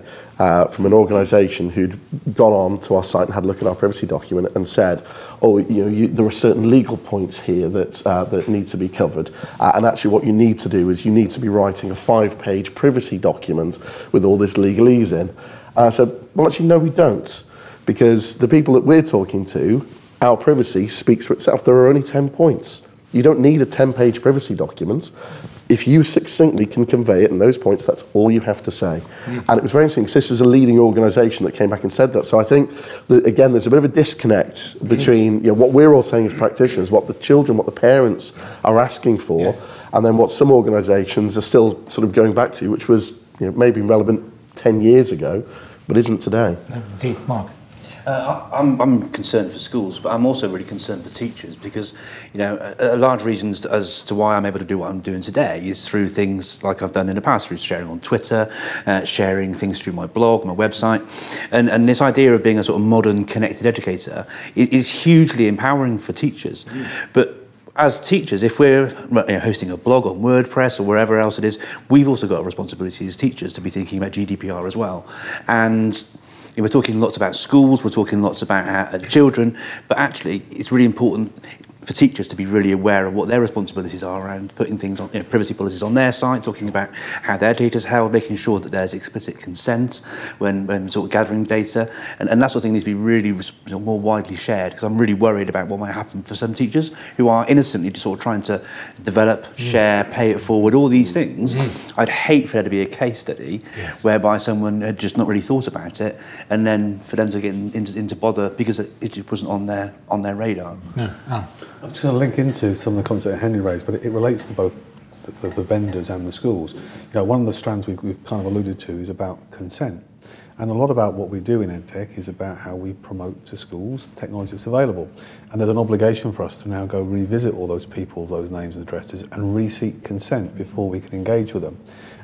from an organisation who'd gone on to our site and had a look at our privacy document and said, oh, you know, there are certain legal points here that need to be covered, and actually what you need to do is you need to be writing a 5-page privacy document with all this legalese in. And I said, well, actually, no, we don't. Because the people that we're talking to, our privacy speaks for itself. There are only 10 points. You don't need a 10-page privacy document. If you succinctly can convey it in those points, that's all you have to say. And it was very interesting because this is a leading organisation that came back and said that. So I think that, again, there's a bit of a disconnect between what we're all saying as practitioners, what the children, what the parents are asking for, and then what some organisations are still sort of going back to, which was maybe relevant 10 years ago, but isn't today. No, indeed, Mark. I'm concerned for schools, but I'm also really concerned for teachers because, a large reason as to why I'm able to do what I'm doing today is through things like I've done in the past, through sharing on Twitter, sharing things through my blog, my website, and this idea of being a sort of modern connected educator is hugely empowering for teachers. But as teachers, if we're hosting a blog on WordPress or wherever else it is, we've also got a responsibility as teachers to be thinking about GDPR as well. And we're talking lots about schools, we're talking lots about children, but actually it's really important for teachers to be really aware of what their responsibilities are around putting things on, privacy policies on their site, talking about how their data is held, making sure that there's explicit consent when sort of gathering data, and that sort of thing needs to be really more widely shared, because I'm really worried about what might happen for some teachers who are innocently just sort of trying to develop, share, pay it forward, all these things. I'd hate for there to be a case study whereby someone had just not really thought about it, and then for them to get into bother because it just wasn't on their radar. I'm just going to link into some of the comments that Henry raised, but it relates to both the vendors and the schools. One of the strands we've kind of alluded to is about consent. And a lot about what we do in EdTech is about how we promote to schools technology that's available. And there's an obligation for us to now go revisit all those people, those names and addresses, and re-seek consent before we can engage with them.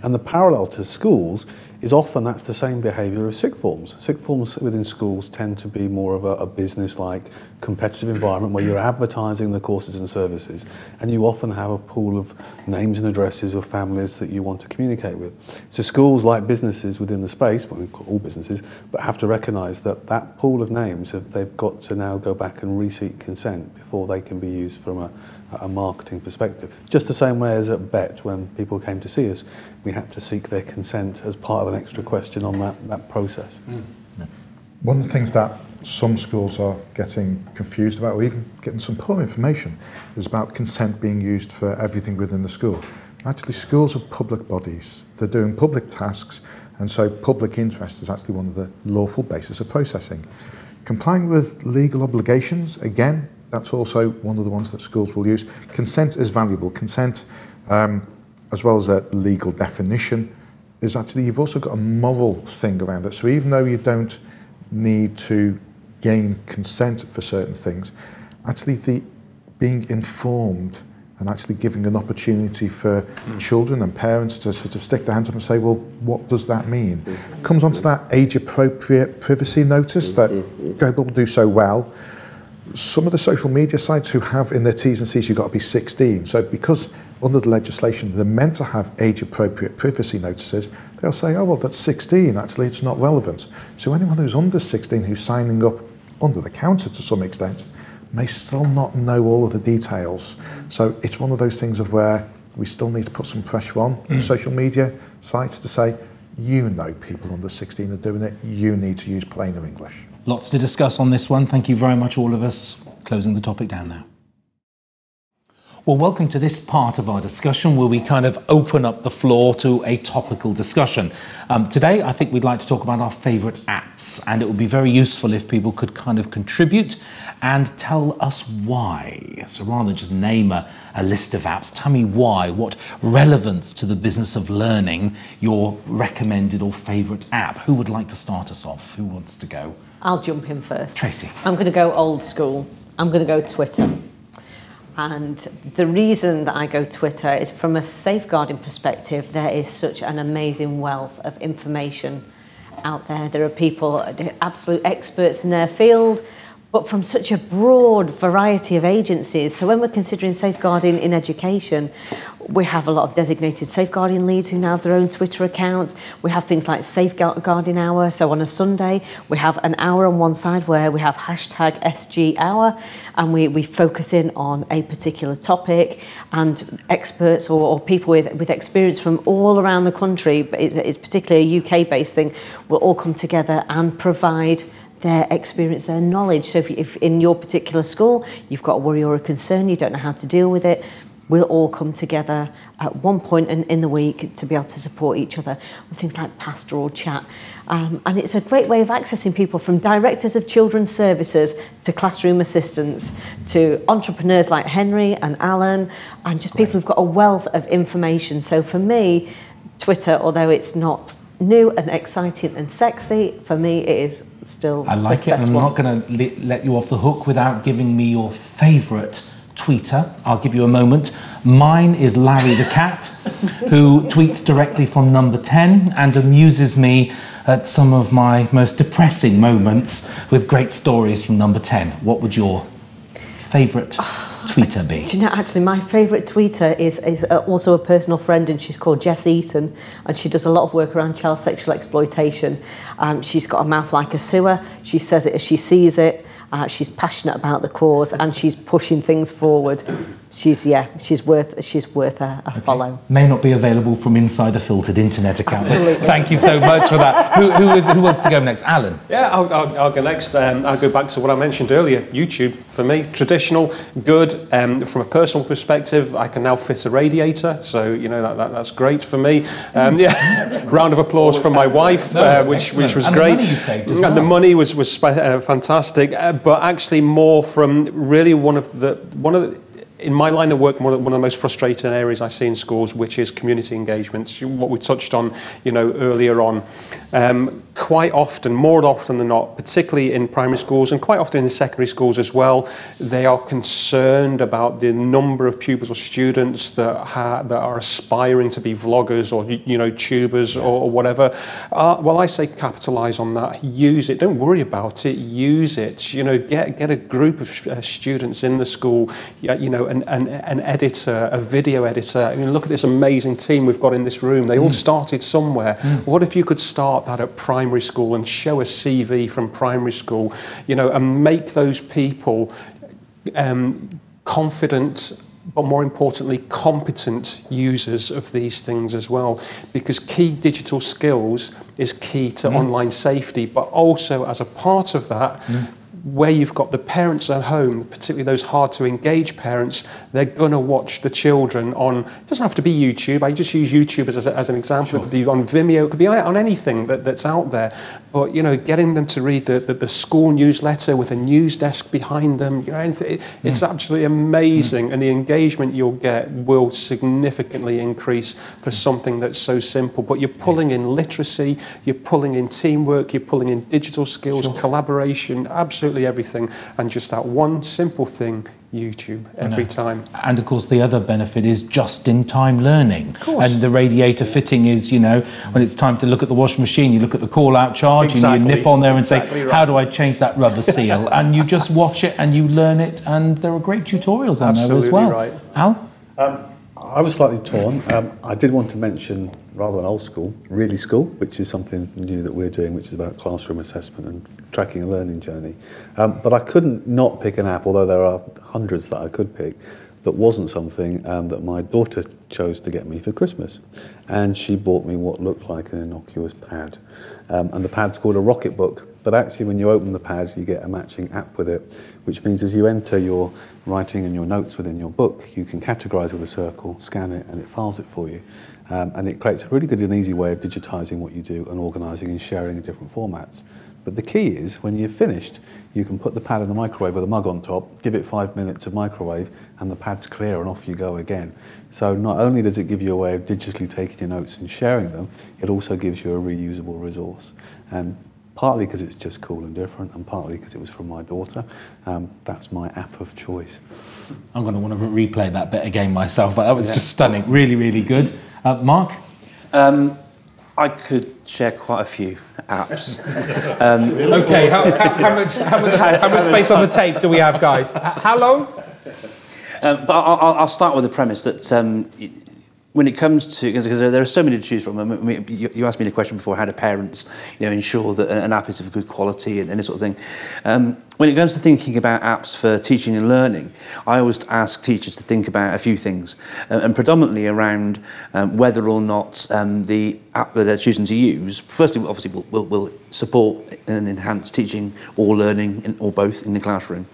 And the parallel to schools is often that's the same behaviour as sixth forms. Sixth forms within schools tend to be more of a business-like competitive environment where you're advertising the courses and services, and you often have a pool of names and addresses of families that you want to communicate with. So schools, like businesses within the space, well, we call all businesses, but have to recognise that that pool of names, they've got to now go back and re-seek consent before they can be used from a marketing perspective. Just the same way as at BET, when people came to see us, we had to seek their consent as part of an extra question on that process. One of the things that some schools are getting confused about, or even getting some poor information, is about consent being used for everything within the school. Actually, schools are public bodies. They're doing public tasks, and so public interest is actually one of the lawful basis of processing. Complying with legal obligations, again, that's also one of the ones that schools will use. Consent is valuable. Consent, as well as a legal definition, is actually, you've also got a moral thing around it. So even though you don't need to gain consent for certain things, actually the being informed and actually giving an opportunity for children and parents to sort of stick their hands up and say, well, what does that mean? Comes onto that age-appropriate privacy notice that Go Bubble do so well. Some of the social media sites who have in their T's and C's, you've got to be 16. So because under the legislation, they're meant to have age-appropriate privacy notices, they'll say, oh, well, that's 16. Actually, it's not relevant. So anyone who's under 16 who's signing up under the counter to some extent may still not know all of the details. So it's one of those things of where we still need to put some pressure on social media sites to say, people under 16 are doing it, you need to use plainer English. Lots to discuss on this one. Thank you very much, all of us. Closing the topic down now. Well, welcome to this part of our discussion where we kind of open up the floor to a topical discussion. Today, I think we'd like to talk about our favourite apps, and it would be very useful if people could kind of contribute and tell us why. So rather than just name a list of apps, tell me why, what relevance to the business of learning your recommended or favourite app. Who would like to start us off? Who wants to go? I'll jump in first. Traci. I'm going to go old school. I'm going to go Twitter. And the reason that I go Twitter is from a safeguarding perspective, there is such an amazing wealth of information out there. There are people, absolute experts in their field, but from such a broad variety of agencies. So when we're considering safeguarding in education, we have a lot of designated safeguarding leads who now have their own Twitter accounts. We have things like Safeguarding Hour. So on a Sunday, we have an hour on one side where we have hashtag SG Hour, and we focus in on a particular topic, and experts or people with experience from all around the country, but it's particularly a UK-based thing, will all come together and provide their experience, their knowledge. So if in your particular school you've got a worry or a concern, you don't know how to deal with it, we'll all come together at one point in the week to be able to support each other with things like pastoral chat. And it's a great way of accessing people from directors of children's services to classroom assistants to entrepreneurs like Henry and Alan, and just people who've got a wealth of information. So for me, Twitter, although it's not new and exciting and sexy, for me it is still I like the it, best and I'm one. not going to let you off the hook without giving me your favourite tweeter. I'll give you a moment. Mine is Larry the Cat, who tweets directly from number 10 and amuses me at some of my most depressing moments with great stories from number 10. What would your favourite tweeter be? Do you know, actually, my favourite tweeter is also a personal friend, and she's called Jess Eaton, and she does a lot of work around child sexual exploitation. She's got a mouth like a sewer. She says it as she sees it. She's passionate about the cause, and she's pushing things forward. She's worth a follow. May not be available from inside a filtered internet account. Absolutely. Thank you so much for that. Who wants to go next? Alan. Yeah, I'll go next. I'll go back to what I mentioned earlier. YouTube, for me, traditional, good. From a personal perspective, I can now fit a radiator, so you know that's great for me. Round of applause from my wife, which was and great. The money you saved as well. And the money was fantastic, but actually more from really one of the. In my line of work, one of the most frustrating areas I see in schools, which is community engagements, what we touched on, earlier on. Quite often, more often than not, particularly in primary schools and quite often in secondary schools as well, they are concerned about the number of pupils or students that are aspiring to be vloggers or tubers or whatever. Well, I say capitalise on that, use it. Don't worry about it. Use it. Get a group of students in the school. An editor, a video editor. I mean, look at this amazing team we've got in this room. They all started somewhere. What if you could start that at primary school and show a CV from primary school, and make those people confident, but more importantly, competent users of these things as well. Because key digital skills is key to online safety, but also as a part of that, where you've got the parents at home, particularly those hard to engage parents, they're going to watch the children on, it doesn't have to be YouTube, I just use YouTube as an example. Sure. It could be on Vimeo, it could be on anything that's out there. But, getting them to read the school newsletter with a news desk behind them, it's absolutely amazing. And the engagement you'll get will significantly increase for something that's so simple. But you're pulling in literacy, you're pulling in teamwork, you're pulling in digital skills, collaboration, absolutely everything, and just that one simple thing, YouTube, every time. And of course the other benefit is just-in-time learning. And the radiator fitting is, when it's time to look at the washing machine, you look at the call-out charge and you nip on there and say, how do I change that rubber seal? And you just watch it and you learn it, and there are great tutorials on there as well. Right. Al? I was slightly torn. I did want to mention, rather than old school, Really School, which is something new that we're doing, which is about classroom assessment and tracking a learning journey. But I couldn't not pick an app, although there are hundreds that I could pick. that wasn't something that my daughter chose to get me for Christmas. And she bought me what looked like an innocuous pad. And the pad's called a Rocket Book. But actually, when you open the pad, you get a matching app with it, which means as you enter your writing and your notes within your book, you can categorise with a circle, scan it, and it files it for you. And it creates a really good and easy way of digitising what you do and organising and sharing in different formats. But the key is, when you've finished, you can put the pad in the microwave with a mug on top, give it 5 minutes of microwave, and the pad's clear and off you go again. So not only does it give you a way of digitally taking your notes and sharing them, it also gives you a reusable resource. And partly because it's just cool and different, and partly because it was from my daughter, that's my app of choice. I'm going to want to replay that bit again myself, but that was just stunning. Really, really good. Mark? I could share quite a few apps. Okay, how much space on the tape do we have, guys? How long? But I'll start with the premise that when it comes to, because there are so many to choose from. I mean, you asked me the question before, how do parents, ensure that an app is of good quality and this sort of thing. When it comes to thinking about apps for teaching and learning, I always ask teachers to think about a few things, and predominantly around whether or not the app that they're choosing to use, firstly, obviously, will support and enhance teaching or learning, or both in the classroom.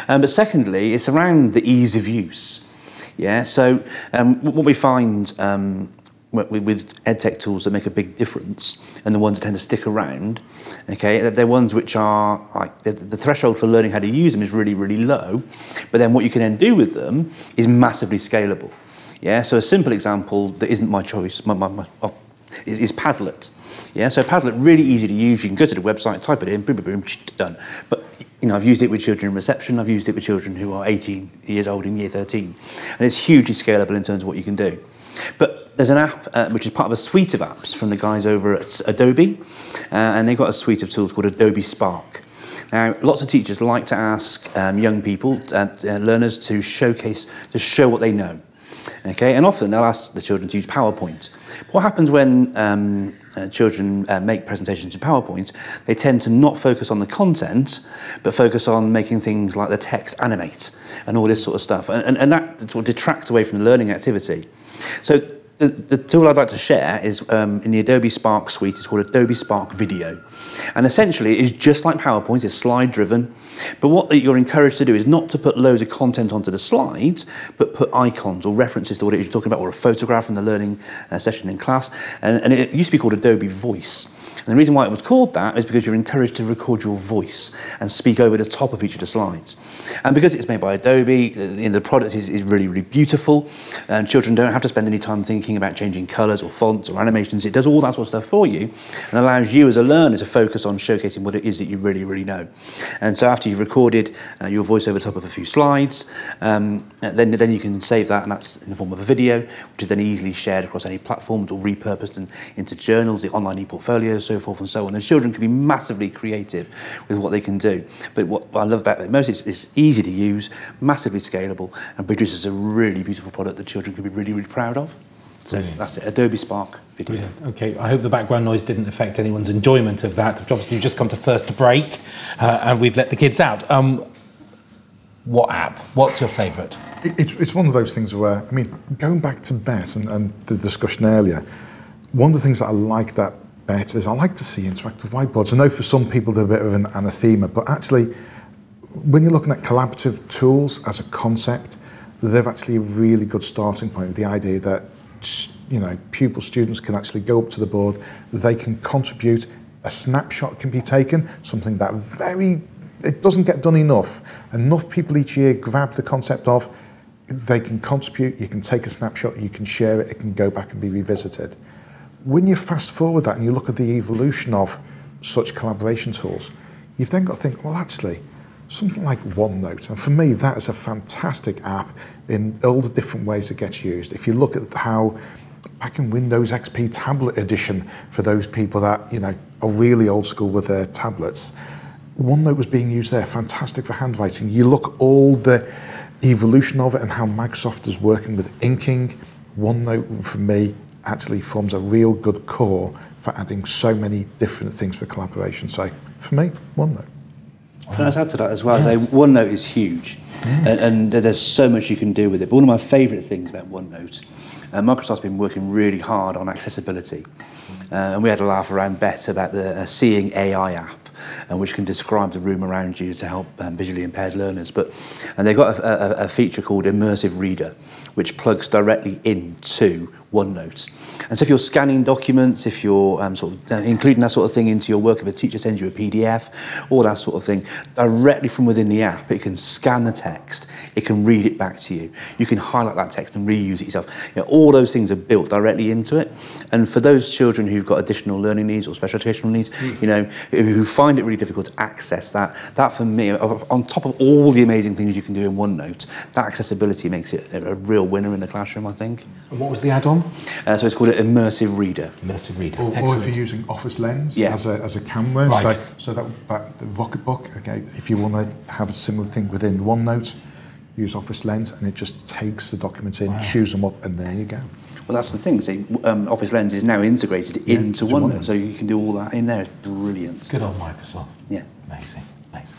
But secondly, it's around the ease of use. Yeah, so what we find with EdTech tools that make a big difference, and the ones that tend to stick around, okay, they're ones which are like the threshold for learning how to use them is really, really low, but then what you can then do with them is massively scalable. Yeah, so a simple example that isn't my choice is Padlet. Yeah, so Padlet, really easy to use. You can go to the website, type it in, boom, boom, boom, done. But I've used it with children in reception. I've used it with children who are 18 years old in year 13, and it's hugely scalable in terms of what you can do. But there's an app which is part of a suite of apps from the guys over at Adobe, and they've got a suite of tools called Adobe Spark. Now, lots of teachers like to ask young people, learners, to show what they know. Okay, and often they'll ask the children to use PowerPoint. What happens when children make presentations in PowerPoint? They tend to not focus on the content, but focus on making things like the text animate and all this sort of stuff. And that sort of detracts away from the learning activity. So the tool I'd like to share is in the Adobe Spark suite. It's called Adobe Spark Video. And essentially, it's just like PowerPoint. It's slide-driven. But what you're encouraged to do is not to put loads of content onto the slides, but put icons or references to what it is you're talking about, or a photograph from the learning session in class. And it used to be called Adobe Voice. And the reason why it was called that is because you're encouraged to record your voice and speak over the top of each of the slides. And because it's made by Adobe, the product is really, really beautiful, and children don't have to spend any time thinking about changing colours or fonts or animations. It does all that sort of stuff for you and allows you as a learner to focus on showcasing what it is that you really, really know. And so after you've recorded your voice over the top of a few slides, then you can save that, and that's in the form of a video, which is then easily shared across any platforms or repurposed into journals, the online e-portfolios, so forth and so on. And children can be massively creative with what they can do. But what I love about it most is it's easy to use, massively scalable, and produces a really beautiful product that children can be really, really proud of. So that's it, Adobe Spark Video. Brilliant. Okay, I hope the background noise didn't affect anyone's enjoyment of that. Obviously, you've just come to first break, and we've let the kids out. What app? What's your favourite? It's one of those things where, I mean, going back to Bet and the discussion earlier, one of the things that I like that Bet is I like to see interactive whiteboards. I know for some people they're a bit of an anathema, but actually, when you're looking at collaborative tools as a concept, they're actually a really good starting point with the idea that pupil students can actually go up to the board, they can contribute, a snapshot can be taken, something that it doesn't get done enough. Enough people each year grab the concept of, they can contribute, you can take a snapshot, you can share it, it can go back and be revisited. When you fast forward that and you look at the evolution of such collaboration tools, you've then got to think, well, actually, something like OneNote, and for me, that is a fantastic app in all the different ways it gets used. If you look at how, back in Windows XP Tablet Edition, for those people that are really old school with their tablets, OneNote was being used there, fantastic for handwriting. You look all the evolution of it and how Microsoft is working with inking. OneNote, for me, actually forms a real good core for adding so many different things for collaboration. So, for me, OneNote. Can I just add to that as well? Yes. OneNote is huge, and there's so much you can do with it. But one of my favourite things about OneNote, Microsoft's been working really hard on accessibility. And we had a laugh around Bet about the Seeing AI app, which can describe the room around you to help visually impaired learners. And they've got a feature called Immersive Reader, which plugs directly into OneNote. And so if you're scanning documents, if you're including that sort of thing into your work, if a teacher sends you a PDF, all that sort of thing, directly from within the app, it can scan the text, it can read it back to you. You can highlight that text and reuse it yourself. All those things are built directly into it. And for those children who've got additional learning needs or special educational needs, who find it really difficult to access that for me, on top of all the amazing things you can do in OneNote, that accessibility makes it a real winner in the classroom, I think. And what was the add-on? So it's called an Immersive Reader. Immersive Reader. Or if you're using Office Lens as a camera, right. so that the Rocketbook, okay, if you want to have a similar thing within OneNote, use Office Lens and it just takes the documents in, chews them up, and there you go. Well, that's the thing. See, Office Lens is now integrated into OneNote, so you can do all that in there. It's brilliant. Good old Microsoft. Yeah. Amazing. Amazing.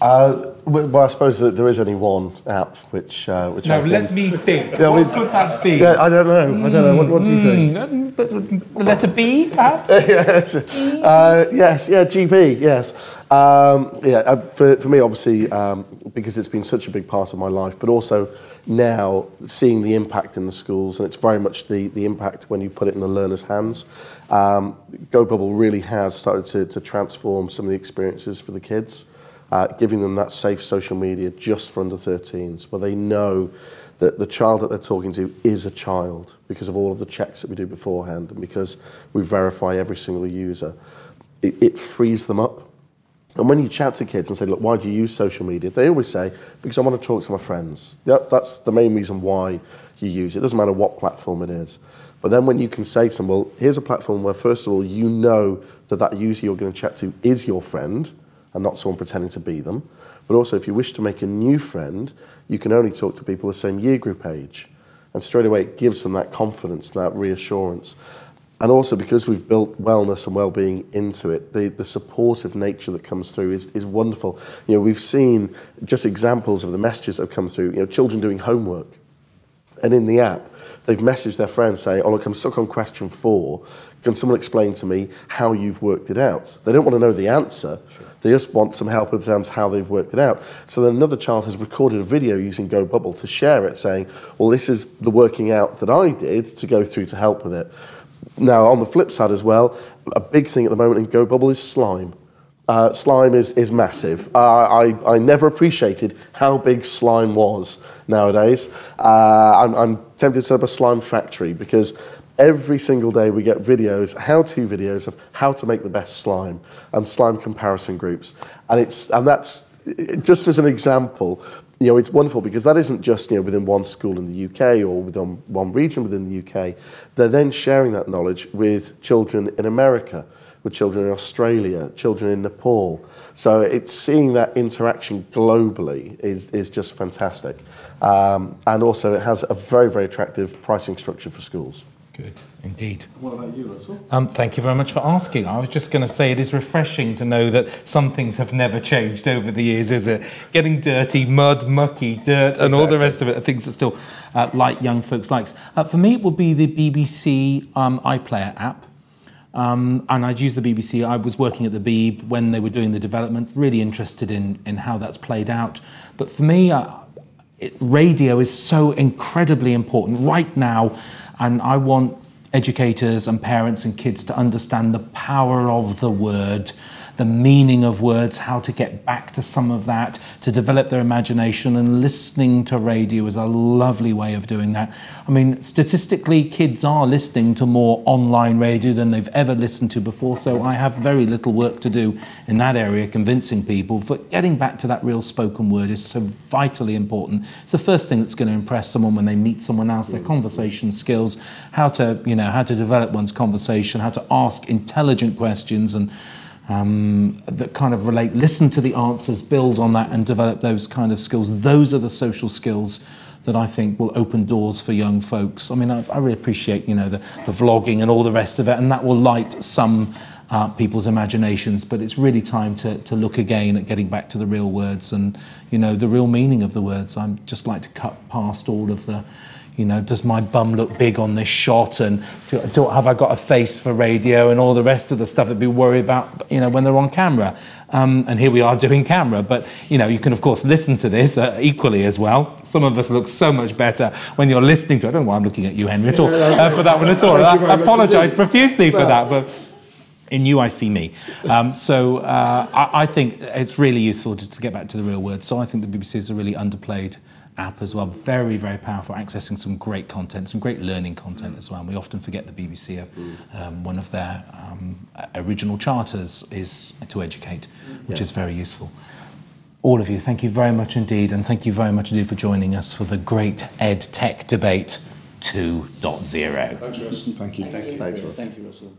Well, I suppose that there is only one app which let me think. What could that be? Yeah, I don't know. What do you think? The letter B, perhaps? Yes. GB. Yes. For me, obviously, because it's been such a big part of my life, but also now seeing the impact in the schools, and it's very much the impact when you put it in the learners' hands. GoBubble really has started to transform some of the experiences for the kids. Giving them that safe social media just for under 13s, where they know that the child that they're talking to is a child because of all of the checks that we do beforehand and because we verify every single user. It frees them up. And when you chat to kids and say, look, why do you use social media? They always say, because I want to talk to my friends. That's the main reason why you use it. It doesn't matter what platform it is. But then when you can say to them, well, here's a platform where, first of all, you know that user you're going to chat to is your friend, and not someone pretending to be them. But also, if you wish to make a new friend, you can only talk to people the same year group age. And straight away, it gives them that confidence, that reassurance. And also, because we've built wellness and well-being into it, the supportive nature that comes through is wonderful. We've seen just examples of the messages that have come through, children doing homework. And in the app, they've messaged their friends saying, oh, look, I'm stuck on question 4. Can someone explain to me how you've worked it out? They don't want to know the answer. Sure. They just want some help in terms of how they've worked it out. So then another child has recorded a video using GoBubble to share it, saying, well, this is the working out that I did to go through to help with it. Now, on the flip side as well, a big thing at the moment in GoBubble is slime. Slime is massive. I never appreciated how big slime was nowadays. I'm tempted to set up a slime factory because every single day we get videos, how-to videos of how to make the best slime and slime comparison groups. And that's just as an example, it's wonderful because that isn't just within one school in the UK or within one region within the UK. They're then sharing that knowledge with children in America, with children in Australia, children in Nepal. So it's seeing that interaction globally is just fantastic. And also it has a very, very attractive pricing structure for schools. Good, indeed. What about you, Russell? Thank you very much for asking. I was just going to say it is refreshing to know that some things have never changed over the years, is it? Getting dirty, mud, mucky, dirt, and all the rest of it are things that still light young folks likes. For me, it would be the BBC iPlayer app. And I'd use the BBC. I was working at the Beeb when they were doing the development, really interested in how that's played out. But for me, radio is so incredibly important right now, and I want educators and parents and kids to understand the power of the word, the meaning of words, how to get back to some of that, to develop their imagination, and listening to radio is a lovely way of doing that. I mean, statistically, kids are listening to more online radio than they've ever listened to before, so I have very little work to do in that area, convincing people. But getting back to that real spoken word is so vitally important. It's the first thing that's going to impress someone when they meet someone else, their conversation skills, how to develop one's conversation, how to ask intelligent questions, and that kind of relate, listen to the answers, build on that and develop those kind of skills. Those are the social skills that I think will open doors for young folks. I mean, I really appreciate, the vlogging and all the rest of it, and that will light some people's imaginations, but it's really time to look again at getting back to the real words and, you know, the real meaning of the words. I'm just like to cut past all of the, you know, does my bum look big on this shot, and have I got a face for radio, and all the rest of the stuff that we worry about, you know, when they're on camera. And here we are doing camera, but, you know, you can of course listen to this equally as well. Some of us look so much better when you're listening to it. I don't know why I'm looking at you, Henry, at all, for that one at all. I apologise profusely for that, but in you I see me. I think it's really useful to get back to the real words. So I think the BBC is a really underplayed app as well, very, very powerful, accessing some great content, some great learning content as well. And we often forget the BBC, one of their original charters is to educate, which is very useful. All of you, thank you very much indeed, and thank you very much indeed for joining us for the great EdTech Debate 2.0. Thanks, Russ. Thank you. Thank you, Russell.